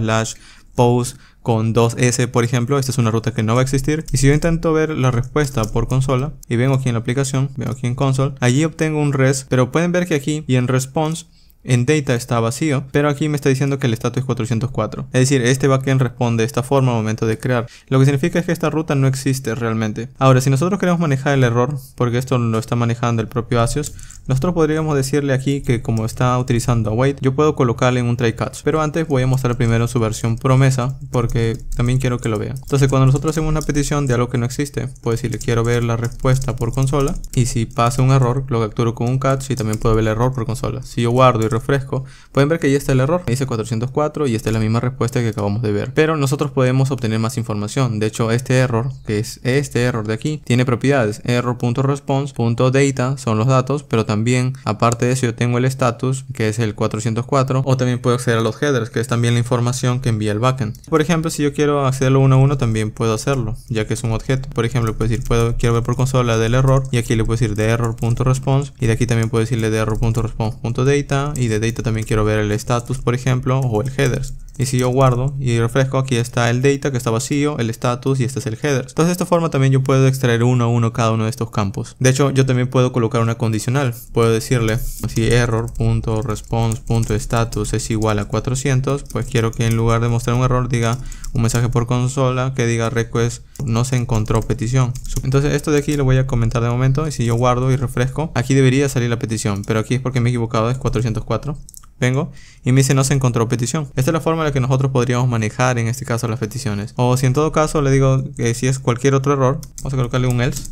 Speaker 1: /post con 2S, por ejemplo. Esta es una ruta que no va a existir. Y si yo intento ver la respuesta por consola y vengo aquí en la aplicación, veo aquí en console, allí obtengo un res, pero pueden ver que aquí y en response en data está vacío, pero aquí me está diciendo que el status es 404. Es decir, este backend responde de esta forma al momento de crear. Lo que significa es que esta ruta no existe realmente. Ahora, si nosotros queremos manejar el error, porque esto lo está manejando el propio Axios, nosotros podríamos decirle aquí que como está utilizando await, yo puedo colocarle en un try catch. Pero antes voy a mostrar primero su versión promesa, porque también quiero que lo vean. Entonces, cuando nosotros hacemos una petición de algo que no existe, puedo decirle quiero ver la respuesta por consola, y si pasa un error, lo capturo con un catch y también puedo ver el error por consola. Si yo guardo y refresco, pueden ver que ya está el error, me dice 404 y esta es la misma respuesta que acabamos de ver. Pero nosotros podemos obtener más información. De hecho, este error, que es este error de aquí, tiene propiedades. Error.response.data son los datos, pero también aparte de eso yo tengo el status, que es el 404, o también puedo acceder a los headers, que es también la información que envía el backend. Por ejemplo, si yo quiero accederlo uno a uno, también puedo hacerlo, ya que es un objeto. Por ejemplo, puedo decir quiero ver por consola del error, y aquí le puedo decir de error.response, y de aquí también puedo decirle de error.response.data, y de data también quiero ver el status, por ejemplo, o el headers. Y si yo guardo y refresco, aquí está el data que está vacío, el status y este es el header. Entonces de esta forma también yo puedo extraer uno a uno cada uno de estos campos. De hecho, yo también puedo colocar una condicional. Puedo decirle si error.response.status es igual a 400, pues quiero que en lugar de mostrar un error diga un mensaje por consola que diga request no se encontró petición. Entonces esto de aquí lo voy a comentar de momento, y si yo guardo y refresco, aquí debería salir la petición, pero aquí es porque me he equivocado, es 404. Vengo y me dice no se encontró petición. Esta es la forma en la que nosotros podríamos manejar en este caso las peticiones. O si en todo caso le digo que si es cualquier otro error, vamos a colocarle un else.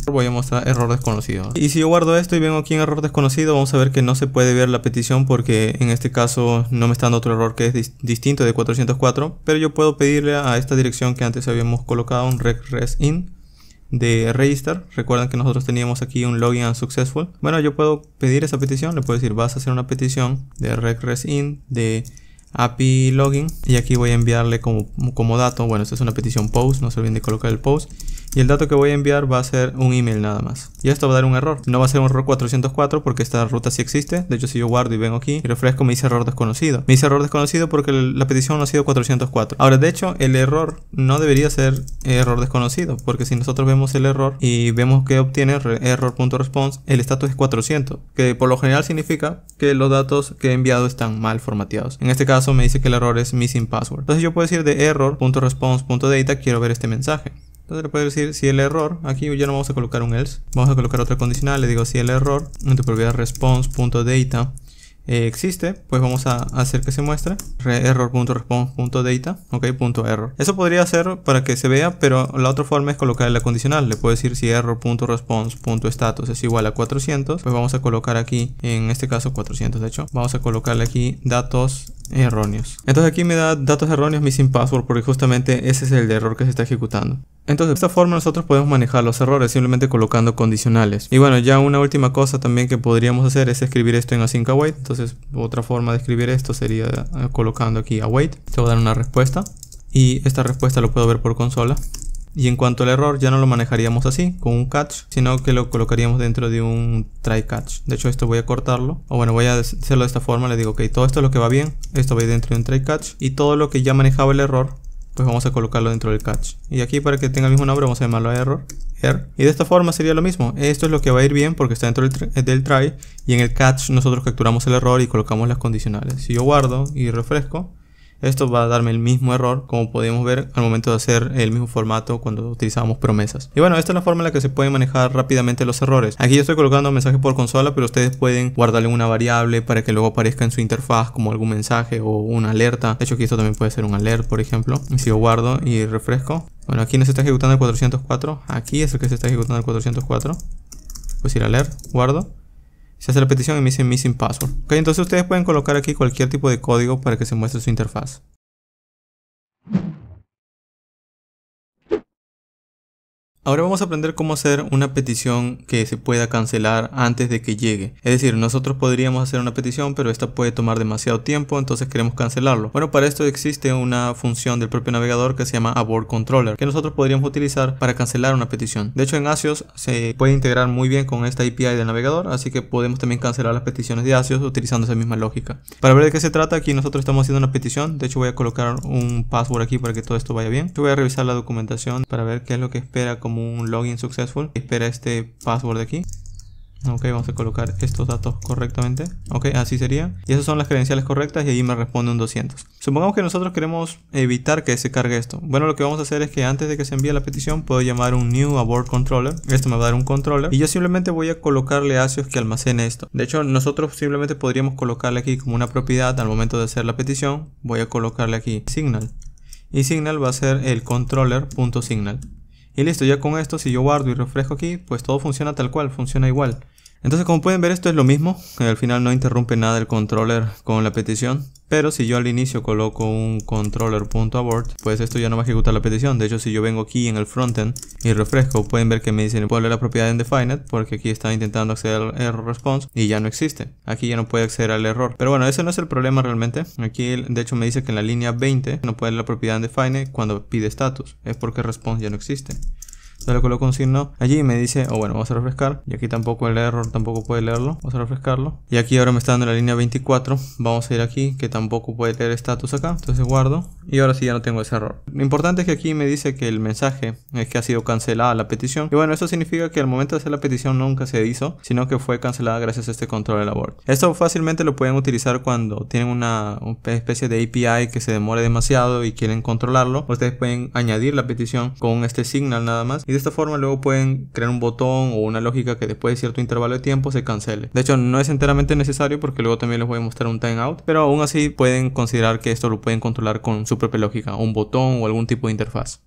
Speaker 1: Voy a mostrar error desconocido. Y si yo guardo esto y vengo aquí en error desconocido, vamos a ver que no se puede ver la petición porque en este caso no me está dando otro error que es distinto de 404. Pero yo puedo pedirle a esta dirección que antes habíamos colocado un req-res-in de register. Recuerden que nosotros teníamos aquí un login unsuccessful. Bueno, yo puedo pedir esa petición. Le puedo decir vas a hacer una petición de req-res-in de API login, y aquí voy a enviarle como dato, bueno, esta es una petición post, no se olviden de colocar el post, y el dato que voy a enviar va a ser un email nada más, y esto va a dar un error. No va a ser un error 404 porque esta ruta sí existe. De hecho, si yo guardo y vengo aquí y refresco, me dice error desconocido. Me dice error desconocido porque la petición no ha sido 404. Ahora, de hecho, el error no debería ser error desconocido, porque si nosotros vemos el error y vemos que obtiene error.response, el status es 400, que por lo general significa que los datos que he enviado están mal formateados. En este caso me dice que el error es missing password. Entonces yo puedo decir de error.response.data quiero ver este mensaje. Entonces le puedo decir si el error, aquí ya no vamos a colocar un else, vamos a colocar otra condicional. Le digo si el error en tu propiedad response.data existe, pues vamos a hacer que se muestre error.response.data, ok, .error. Eso podría ser para que se vea, pero la otra forma es colocar la condicional. Le puedo decir si error.response.status es igual a 400, pues vamos a colocar aquí, en este caso 400 de hecho, vamos a colocarle aquí datos erróneos. Entonces aquí me da datos erróneos missing password porque justamente ese es el error que se está ejecutando. Entonces de esta forma nosotros podemos manejar los errores simplemente colocando condicionales. Y bueno, ya una última cosa también que podríamos hacer es escribir esto en async await. Entonces otra forma de escribir esto sería colocando aquí await. Te voy a dar una respuesta y esta respuesta lo puedo ver por consola. Y en cuanto al error, ya no lo manejaríamos así, con un catch, sino que lo colocaríamos dentro de un try catch. De hecho, esto voy a cortarlo, o bueno, voy a hacerlo de esta forma. Le digo, ok, todo esto es lo que va bien, esto va a ir dentro de un try catch, y todo lo que ya manejaba el error, pues vamos a colocarlo dentro del catch. Y aquí, para que tenga el mismo nombre, vamos a llamarlo error. Y de esta forma sería lo mismo. Esto es lo que va a ir bien porque está dentro del try, y en el catch nosotros capturamos el error y colocamos las condicionales. Si yo guardo y refresco, esto va a darme el mismo error, como podemos ver al momento de hacer el mismo formato cuando utilizábamos promesas. Y bueno, esta es la forma en la que se pueden manejar rápidamente los errores. Aquí yo estoy colocando mensajes por consola, pero ustedes pueden guardarle una variable para que luego aparezca en su interfaz como algún mensaje o una alerta. De hecho, aquí esto también puede ser un alert, por ejemplo. Y si yo guardo y refresco, bueno, aquí no se está ejecutando el 404, aquí es el que se está ejecutando el 404. Pues ir a alert, guardo. Se hace la petición y me dice missing password. Ok, entonces ustedes pueden colocar aquí cualquier tipo de código para que se muestre su interfaz. Ahora vamos a aprender cómo hacer una petición que se pueda cancelar antes de que llegue. Es decir, nosotros podríamos hacer una petición, pero esta puede tomar demasiado tiempo, entonces queremos cancelarlo. Bueno, para esto existe una función del propio navegador que se llama Abort Controller, que nosotros podríamos utilizar para cancelar una petición. De hecho, en Axios se puede integrar muy bien con esta API del navegador, así que podemos también cancelar las peticiones de Axios utilizando esa misma lógica. Para ver de qué se trata, aquí nosotros estamos haciendo una petición. De hecho, voy a colocar un password aquí para que todo esto vaya bien. Yo voy a revisar la documentación para ver qué es lo que espera como un login successful. Espera este password de aquí. Ok, vamos a colocar estos datos correctamente. Ok, así sería. Y esas son las credenciales correctas y ahí me responde un 200. Supongamos que nosotros queremos evitar que se cargue esto. Bueno, lo que vamos a hacer es que antes de que se envíe la petición puedo llamar un new abort controller. Esto me va a dar un controller y yo simplemente voy a colocarle Axios que almacene esto. De hecho, nosotros simplemente podríamos colocarle aquí como una propiedad al momento de hacer la petición. Voy a colocarle aquí signal. Y signal va a ser el controller.signal. Y listo, ya con esto, si yo guardo y refresco aquí, pues todo funciona tal cual, funciona igual. Entonces, como pueden ver, esto es lo mismo. Al final no interrumpe nada el controller con la petición. Pero si yo al inicio coloco un controller.abort, pues esto ya no va a ejecutar la petición. De hecho, si yo vengo aquí en el frontend y refresco, pueden ver que me dice puedo leer la propiedad indefined, porque aquí está intentando acceder al error response y ya no existe. Aquí ya no puede acceder al error. Pero bueno, ese no es el problema realmente. Aquí de hecho me dice que en la línea 20 no puede leer la propiedad indefined cuando pide status. Es porque response ya no existe. Entonces le coloco un signo allí y me dice, bueno, vamos a refrescar. Y aquí tampoco el error tampoco puede leerlo. Vamos a refrescarlo. Y aquí ahora me está dando la línea 24. Vamos a ir aquí, que tampoco puede leer status acá. Entonces guardo. Y ahora sí ya no tengo ese error. Lo importante es que aquí me dice que el mensaje es que ha sido cancelada la petición. Y bueno, eso significa que al momento de hacer la petición nunca se hizo, sino que fue cancelada gracias a este control abort. Esto fácilmente lo pueden utilizar cuando tienen una especie de API que se demore demasiado y quieren controlarlo. Ustedes pueden añadir la petición con este signal nada más. Y de esta forma luego pueden crear un botón o una lógica que después de cierto intervalo de tiempo se cancele. De hecho, no es enteramente necesario porque luego también les voy a mostrar un timeout, pero aún así pueden considerar que esto lo pueden controlar con su propia lógica, un botón o algún tipo de interfaz.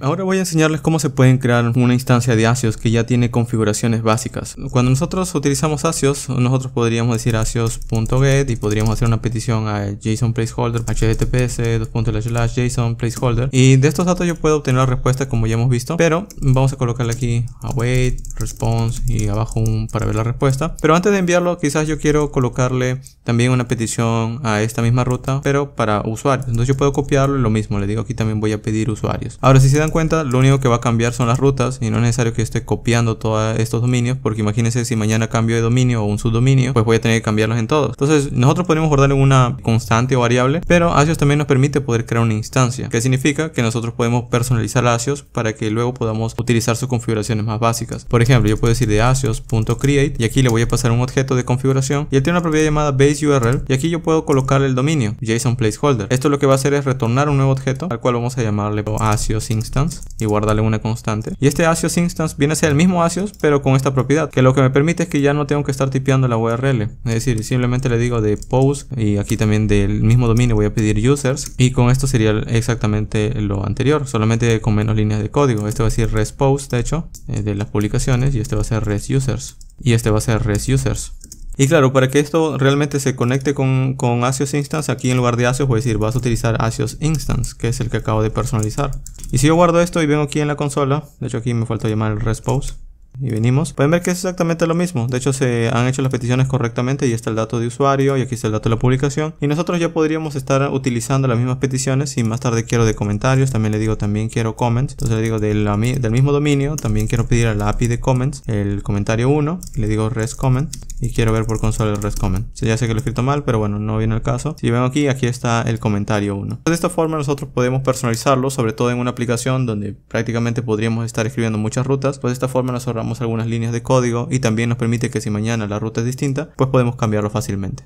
Speaker 1: Ahora voy a enseñarles cómo se pueden crear una instancia de Axios que ya tiene configuraciones básicas. Cuando nosotros utilizamos Axios, nosotros podríamos decir axios.get y podríamos hacer una petición a JSON placeholder, https://JSON placeholder. Y de estos datos yo puedo obtener la respuesta como ya hemos visto, pero vamos a colocarle aquí await, response y abajo para ver la respuesta. Pero antes de enviarlo, quizás yo quiero colocarle también una petición a esta misma ruta, pero para usuarios. Entonces yo puedo copiarlo y lo mismo, le digo aquí también voy a pedir usuarios. Ahora, si se dan cuenta, lo único que va a cambiar son las rutas y no es necesario que esté copiando todos estos dominios, porque imagínense si mañana cambio de dominio o un subdominio, pues voy a tener que cambiarlos en todos. Entonces nosotros podemos guardarle una constante o variable, pero Axios también nos permite poder crear una instancia, que significa que nosotros podemos personalizar Axios para que luego podamos utilizar sus configuraciones más básicas. Por ejemplo, yo puedo decir de axios.create y aquí le voy a pasar un objeto de configuración y él tiene una propiedad llamada baseURL y aquí yo puedo colocarle el dominio JSON placeholder. Esto lo que va a hacer es retornar un nuevo objeto al cual vamos a llamarle Axios Instance y guardarle una constante. Y este Axios Instance viene a ser el mismo Axios pero con esta propiedad, que lo que me permite es que ya no tengo que estar tipeando la URL. Es decir, simplemente le digo de post y aquí también del mismo dominio voy a pedir users y con esto sería exactamente lo anterior, solamente con menos líneas de código. Este va a decir res post, de hecho, de las publicaciones, y este va a ser res users y este va a ser res users. Y claro, para que esto realmente se conecte con Axios Instance, aquí en lugar de Axios voy a decir vas a utilizar Axios Instance, que es el que acabo de personalizar. Y si yo guardo esto y vengo aquí en la consola, de hecho aquí me faltó llamar el response, y venimos, pueden ver que es exactamente lo mismo. De hecho se han hecho las peticiones correctamente y está el dato de usuario y aquí está el dato de la publicación, y nosotros ya podríamos estar utilizando las mismas peticiones. Si más tarde quiero de comentarios, también le digo también quiero comments, entonces le digo del mismo dominio también quiero pedir a la API de comments el comentario 1 y le digo res comment y quiero ver por consola el res comment. Ya sé que lo he escrito mal, pero bueno, no viene el caso. Si ven aquí está el comentario 1. De esta forma nosotros podemos personalizarlo, sobre todo en una aplicación donde prácticamente podríamos estar escribiendo muchas rutas. Pues de esta forma nos ahorramos algunas líneas de código y también nos permite que si mañana la ruta es distinta, pues podemos cambiarlo fácilmente.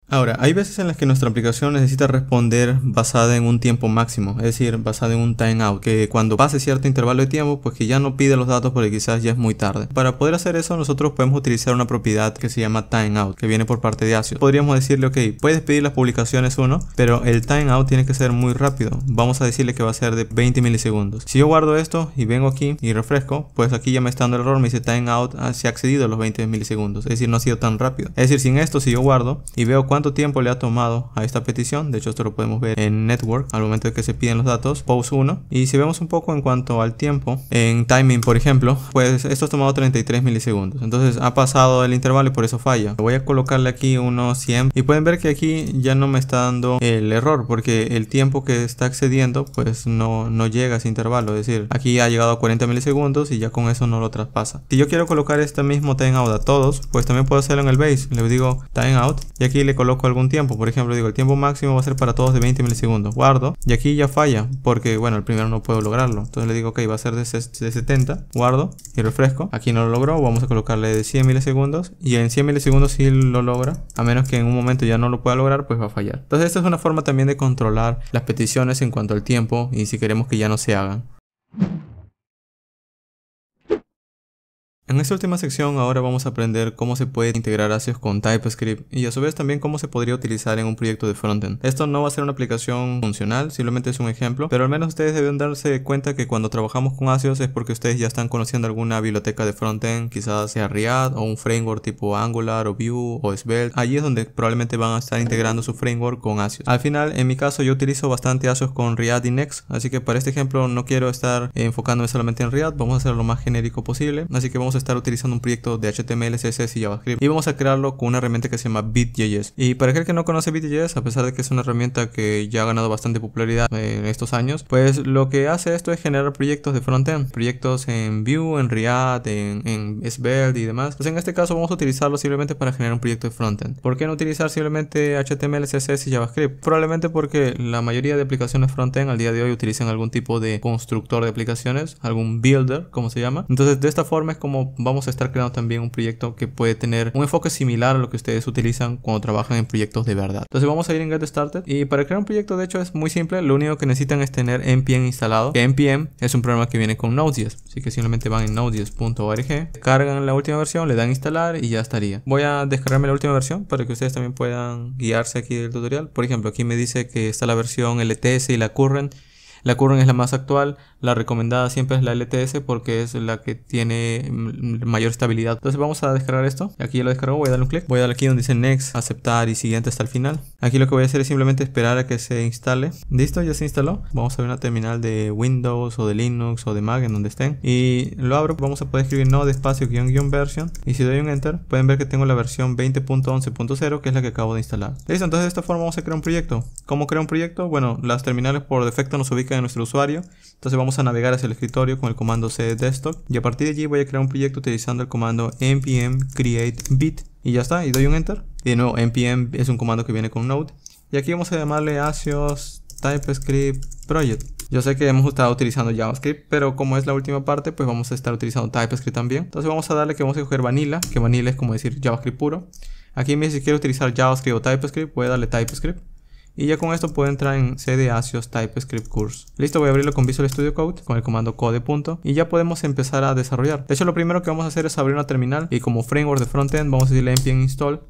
Speaker 1: Ahora, hay veces en las que nuestra aplicación necesita responder basada en un tiempo máximo, es decir, basada en un timeout, que cuando pase cierto intervalo de tiempo, pues que ya no pide los datos porque quizás ya es muy tarde. Para poder hacer eso, nosotros podemos utilizar una propiedad que se llama timeout, que viene por parte de Axios. Podríamos decirle, ok, puedes pedir las publicaciones 1, pero el timeout tiene que ser muy rápido. Vamos a decirle que va a ser de 20 milisegundos. Si yo guardo esto y vengo aquí y refresco, pues aquí ya me está dando el error, me dice timeout se ha excedido los 20 milisegundos, es decir, no ha sido tan rápido. Es decir, sin esto, si yo guardo y veo cuánto tiempo le ha tomado a esta petición, de hecho esto lo podemos ver en network al momento de que se piden los datos, pose 1, y si vemos un poco en cuanto al tiempo en timing, por ejemplo, pues esto ha tomado 33 milisegundos, entonces ha pasado el intervalo y por eso falla. Voy a colocarle aquí unos 100 y pueden ver que aquí ya no me está dando el error porque el tiempo que está excediendo pues no llega a ese intervalo, es decir, aquí ha llegado a 40 milisegundos y ya con eso no lo traspasa. Si yo quiero colocar este mismo timeout a todos, pues también puedo hacerlo en el base, le digo timeout y aquí le coloco algún tiempo, por ejemplo digo el tiempo máximo va a ser para todos de 20 milisegundos, guardo y aquí ya falla porque bueno, el primero no puedo lograrlo, entonces le digo ok, va a ser de 70, guardo y refresco, aquí no lo logró, vamos a colocarle de 100 milisegundos y en 100 milisegundos sí lo logra, a menos que en un momento ya no lo pueda lograr, pues va a fallar. Entonces esta es una forma también de controlar las peticiones en cuanto al tiempo y si queremos que ya no se hagan. En esta última sección ahora vamos a aprender cómo se puede integrar Axios con TypeScript y a su vez también cómo se podría utilizar en un proyecto de frontend. Esto no va a ser una aplicación funcional, simplemente es un ejemplo, pero al menos ustedes deben darse cuenta que cuando trabajamos con Axios es porque ustedes ya están conociendo alguna biblioteca de frontend, quizás sea React o un framework tipo Angular o Vue o Svelte. Allí es donde probablemente van a estar integrando su framework con Axios. Al final, en mi caso, yo utilizo bastante Axios con React y Next, así que para este ejemplo no quiero estar enfocándome solamente en React, vamos a hacerlo lo más genérico posible, así que vamos a estar utilizando un proyecto de HTML, CSS y JavaScript y vamos a crearlo con una herramienta que se llama Bit.js. Y para aquel que no conoce Bit.js, a pesar de que es una herramienta que ya ha ganado bastante popularidad en estos años, pues lo que hace esto es generar proyectos de frontend, proyectos en Vue, en React, en Svelte y demás. Pues en este caso vamos a utilizarlo simplemente para generar un proyecto de frontend. ¿Por qué no utilizar simplemente HTML, CSS y JavaScript? Probablemente porque la mayoría de aplicaciones frontend al día de hoy utilizan algún tipo de constructor de aplicaciones, algún builder, como se llama. Entonces de esta forma es como vamos a estar creando también un proyecto que puede tener un enfoque similar a lo que ustedes utilizan cuando trabajan en proyectos de verdad. Entonces vamos a ir en Get Started y para crear un proyecto de hecho es muy simple, lo único que necesitan es tener npm instalado, que npm es un programa que viene con Node.js, así que simplemente van en nodejs.org, cargan la última versión, le dan instalar y ya estaría. Voy a descargarme la última versión para que ustedes también puedan guiarse aquí del tutorial. Por ejemplo, aquí me dice que está la versión LTS y la current. La current es la más actual, la recomendada siempre es la LTS porque es la que tiene mayor estabilidad. Entonces vamos a descargar esto. Aquí ya lo descargo, voy a darle un clic. Voy a darle aquí donde dice Next, aceptar y siguiente hasta el final. Aquí lo que voy a hacer es simplemente esperar a que se instale. Listo, ya se instaló. Vamos a ver una terminal de Windows o de Linux o de Mac en donde estén. Y lo abro, vamos a poder escribir node espacio -- version. Y si doy un enter, pueden ver que tengo la versión 20.11.0 que es la que acabo de instalar. Listo, entonces de esta forma vamos a crear un proyecto. ¿Cómo crear un proyecto? Bueno, las terminales por defecto nos ubican en nuestro usuario, entonces vamos a navegar hacia el escritorio con el comando cd desktop y a partir de allí voy a crear un proyecto utilizando el comando npm create bit y ya está, y doy un enter y de nuevo npm es un comando que viene con Node y aquí vamos a llamarle Axios TypeScript Project. Yo sé que hemos estado utilizando JavaScript, pero como es la última parte, pues vamos a estar utilizando TypeScript también. Entonces vamos a darle que vamos a coger Vanilla, que Vanilla es como decir JavaScript puro. Aquí me dice si quiero utilizar JavaScript o TypeScript, voy a darle TypeScript. Y ya con esto puedo entrar en cd Axios TypeScript course. Listo, voy a abrirlo con Visual Studio Code con el comando code. Y ya podemos empezar a desarrollar. De hecho, lo primero que vamos a hacer es abrir una terminal y como framework de frontend vamos a decirle npm install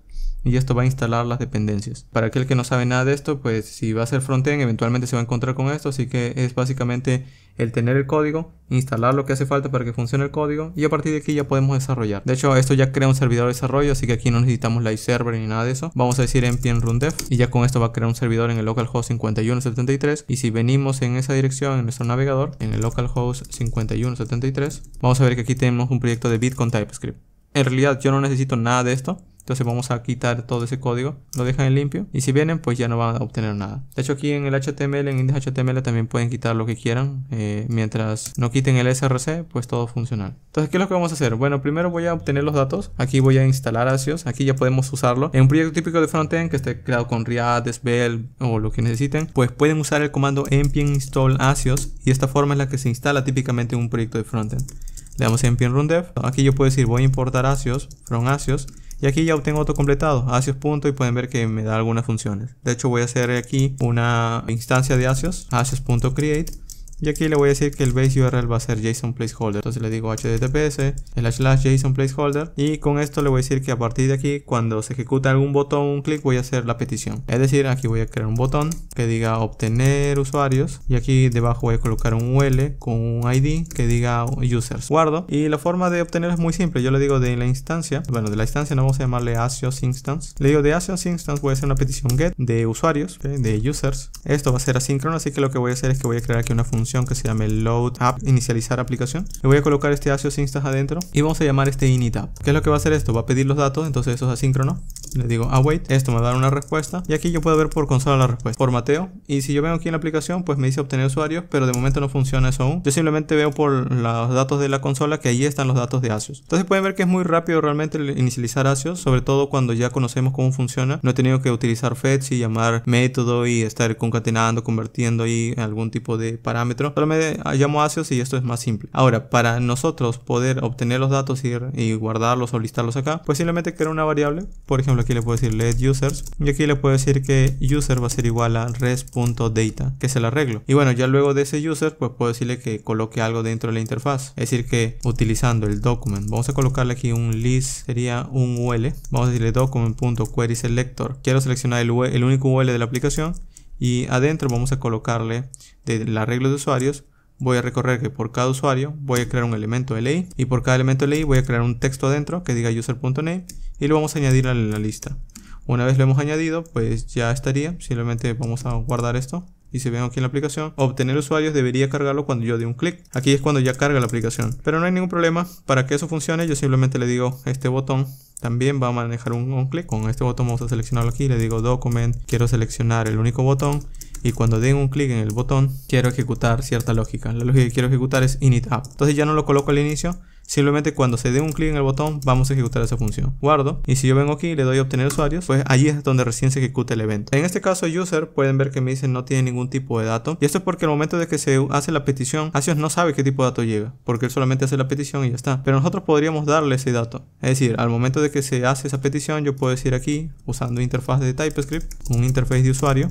Speaker 1: y esto va a instalar las dependencias. Para aquel que no sabe nada de esto, pues si va a ser frontend eventualmente se va a encontrar con esto, así que es básicamente el tener el código, instalar lo que hace falta para que funcione el código y a partir de aquí ya podemos desarrollar. De hecho esto ya crea un servidor de desarrollo, así que aquí no necesitamos live server ni nada de eso. Vamos a decir npm run dev y ya con esto va a crear un servidor en el localhost 5173 y si venimos en esa dirección en nuestro navegador, en el localhost 5173, vamos a ver que aquí tenemos un proyecto de Vite con TypeScript. En realidad yo no necesito nada de esto. Entonces vamos a quitar todo ese código, lo dejan en limpio y si vienen pues ya no van a obtener nada. De hecho aquí en el HTML, en index.html también pueden quitar lo que quieran. Mientras no quiten el src pues todo funcional. Entonces ¿qué es lo que vamos a hacer? Bueno, primero voy a obtener los datos. Aquí voy a instalar Axios. Aquí ya podemos usarlo. En un proyecto típico de frontend que esté creado con React, Svelte o lo que necesiten, pues pueden usar el comando npm install Axios y esta forma es la que se instala típicamente en un proyecto de frontend. Le damos npm run dev. Aquí yo puedo decir voy a importar Axios from Axios. Y aquí ya obtengo otro completado, Axios punto, y pueden ver que me da algunas funciones. De hecho voy a hacer aquí una instancia de Axios, Axios.create. Y aquí le voy a decir que el base URL va a ser JSON placeholder. Entonces le digo https /JSON placeholder. Y con esto le voy a decir que a partir de aquí, cuando se ejecuta algún botón o un clic, voy a hacer la petición. Es decir, aquí voy a crear un botón que diga obtener usuarios. Y aquí debajo voy a colocar un UL con un ID que diga users. Guardo. Y la forma de obtener es muy simple. Yo le digo de la instancia. Bueno, de la instancia no vamos a llamarle Axios instance. Le digo de Axios instance voy a hacer una petición get de usuarios, de users. Esto va a ser asíncrono, así que lo que voy a hacer es que voy a crear aquí una función que se llame load app, inicializar aplicación. Le voy a colocar este Axios instance adentro y vamos a llamar este init app. ¿Qué es lo que va a hacer esto? Va a pedir los datos, entonces eso es asíncrono. Le digo await, esto me va a dar una respuesta y aquí yo puedo ver por consola la respuesta. Formateo y si yo veo aquí en la aplicación pues me dice obtener usuarios, pero de momento no funciona eso aún. Yo simplemente veo por los datos de la consola que ahí están los datos de Axios. Entonces pueden ver que es muy rápido realmente el inicializar Axios, sobre todo cuando ya conocemos cómo funciona. No he tenido que utilizar fetch y llamar método y estar concatenando, convirtiendo ahí algún tipo de parámetro. Solo me llamo Axios y esto es más simple. Ahora, para nosotros poder obtener los datos y guardarlos o listarlos acá, pues simplemente creo una variable. Por ejemplo, aquí le puedo decir let users y aquí le puedo decir que user va a ser igual a res.data, que es el arreglo. Y bueno, ya luego de ese user, pues puedo decirle que coloque algo dentro de la interfaz. Es decir, que utilizando el document, vamos a colocarle aquí un list, sería un UL. Vamos a decirle document.querySelector. Quiero seleccionar el único UL de la aplicación. Y adentro vamos a colocarle del arreglo de usuarios. Voy a recorrer que por cada usuario voy a crear un elemento LI y por cada elemento LI voy a crear un texto adentro que diga user.name y lo vamos a añadir a la lista. Una vez lo hemos añadido pues ya estaría. Simplemente vamos a guardar esto y si ven aquí en la aplicación, obtener usuarios debería cargarlo cuando yo dé un clic. Aquí es cuando ya carga la aplicación, pero no hay ningún problema. Para que eso funcione yo simplemente le digo este botón también va a manejar un clic. Con este botón vamos a seleccionarlo aquí, le digo document, quiero seleccionar el único botón y cuando den un clic en el botón quiero ejecutar cierta lógica. La lógica que quiero ejecutar es init app. Entonces ya no lo coloco al inicio, simplemente cuando se dé un clic en el botón vamos a ejecutar esa función. Guardo y si yo vengo aquí y le doy a obtener usuarios, pues allí es donde recién se ejecuta el evento. En este caso user, pueden ver que me dicen no tiene ningún tipo de dato y esto es porque al momento de que se hace la petición, Axios no sabe qué tipo de dato llega porque él solamente hace la petición y ya está. Pero nosotros podríamos darle ese dato. Es decir, al momento de que se hace esa petición yo puedo decir aquí usando interfaz de TypeScript, un interface de usuario.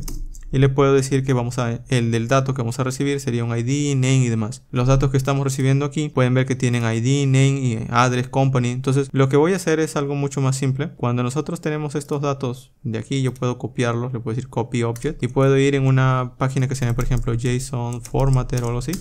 Speaker 1: Y le puedo decir que el del dato que vamos a recibir sería un ID, name y demás. Los datos que estamos recibiendo aquí pueden ver que tienen ID, name y address, company. Entonces lo que voy a hacer es algo mucho más simple. Cuando nosotros tenemos estos datos de aquí, yo puedo copiarlos. Le puedo decir copy object y puedo ir en una página que se llama por ejemplo JSON Formatter o algo así.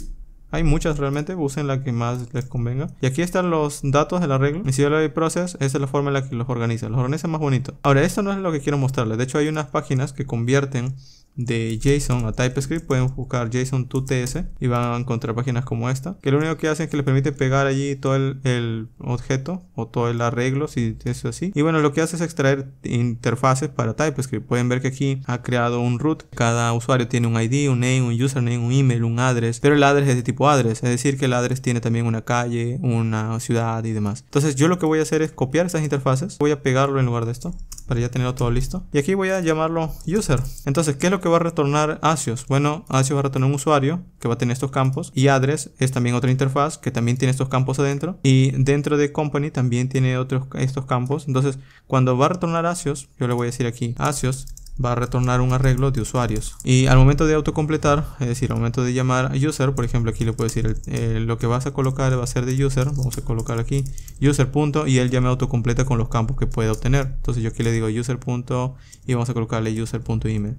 Speaker 1: Hay muchas realmente, usen la que más les convenga. Y aquí están los datos del arreglo. Y si yo le doy process, esa es la forma en la que los organiza más bonito. Ahora, esto no es lo que quiero mostrarles. De hecho, hay unas páginas que convierten de JSON a TypeScript. Pueden buscar JSON to TS y van a encontrar páginas como esta, que lo único que hacen es que les permite pegar allí todo el objeto o todo el arreglo, si es así. Y bueno, lo que hace es extraer interfaces para TypeScript. Pueden ver que aquí ha creado un root. Cada usuario tiene un ID, un name, un username, un email, un address, pero el address es de tipo address, es decir que el address tiene también una calle, una ciudad y demás. Entonces yo lo que voy a hacer es copiar estas interfaces, voy a pegarlo en lugar de esto para ya tenerlo todo listo y aquí voy a llamarlo user. Entonces, ¿qué es lo que va a retornar Axios? Bueno, Axios va a retornar un usuario que va a tener estos campos y address es también otra interfaz que también tiene estos campos adentro y dentro de company también tiene estos campos. Entonces, cuando va a retornar Axios, yo le voy a decir aquí Axios va a retornar un arreglo de usuarios. Y al momento de autocompletar, es decir, al momento de llamar a user, por ejemplo, aquí le puedo decir lo que vas a colocar va a ser de user. Vamos a colocar aquí user punto y él ya me autocompleta con los campos que puede obtener. Entonces yo aquí le digo user punto y vamos a colocarle user punto email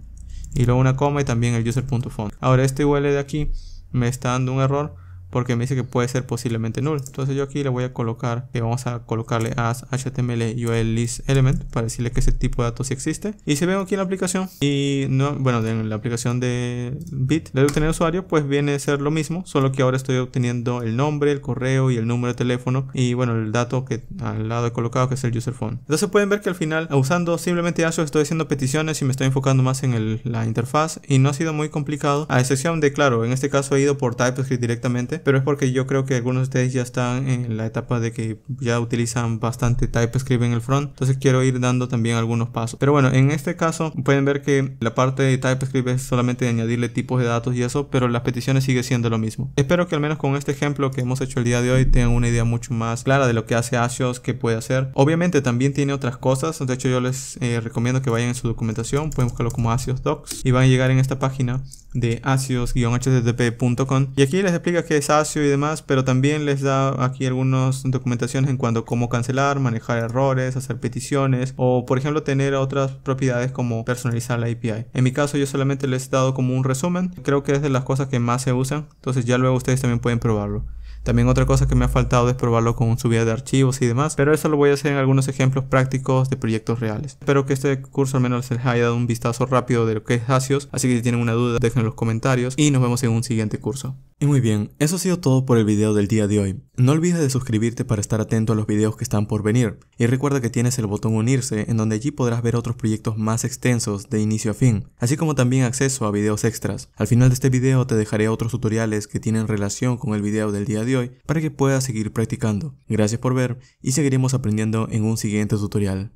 Speaker 1: y luego una coma y también el user punto phone. Ahora este URL de aquí me está dando un error porque me dice que puede ser posiblemente null. Entonces yo aquí le voy a colocar que vamos a colocarle as html URL list element para decirle que ese tipo de datos sí existe. Y si ven aquí en la aplicación y no, bueno, en la aplicación de Bit de obtener usuario, pues viene a ser lo mismo, solo que ahora estoy obteniendo el nombre, el correo y el número de teléfono y bueno, el dato que al lado he colocado, que es el user phone. Entonces pueden ver que al final, usando simplemente Axios, estoy haciendo peticiones y me estoy enfocando más en la interfaz y no ha sido muy complicado, a excepción de, claro, en este caso he ido por TypeScript directamente, pero es porque yo creo que algunos de ustedes ya están en la etapa de que ya utilizan bastante TypeScript en el front, entonces quiero ir dando también algunos pasos. Pero bueno, en este caso pueden ver que la parte de TypeScript es solamente de añadirle tipos de datos y eso, pero las peticiones sigue siendo lo mismo. Espero que al menos con este ejemplo que hemos hecho el día de hoy tengan una idea mucho más clara de lo que hace Axios, que puede hacer. Obviamente también tiene otras cosas, de hecho yo les recomiendo que vayan en su documentación, pueden buscarlo como Axios Docs y van a llegar en esta página de axios-http.com y aquí les explica qué es Axios y demás, pero también les da aquí algunas documentaciones en cuanto a cómo cancelar, manejar errores, hacer peticiones o por ejemplo tener otras propiedades como personalizar la API. En mi caso yo solamente les he dado como un resumen, creo que es de las cosas que más se usan, entonces ya luego ustedes también pueden probarlo. También otra cosa que me ha faltado es probarlo con subida de archivos y demás, pero eso lo voy a hacer en algunos ejemplos prácticos de proyectos reales. Espero que este curso al menos les haya dado un vistazo rápido de lo que es Axios, así que si tienen una duda dejen en los comentarios y nos vemos en un siguiente curso. Y muy bien, eso ha sido todo por el video del día de hoy. No olvides de suscribirte para estar atento a los videos que están por venir. Y recuerda que tienes el botón unirse, en donde allí podrás ver otros proyectos más extensos de inicio a fin, así como también acceso a videos extras. Al final de este video te dejaré otros tutoriales que tienen relación con el video del día de hoy para que puedas seguir practicando. Gracias por ver y seguiremos aprendiendo en un siguiente tutorial.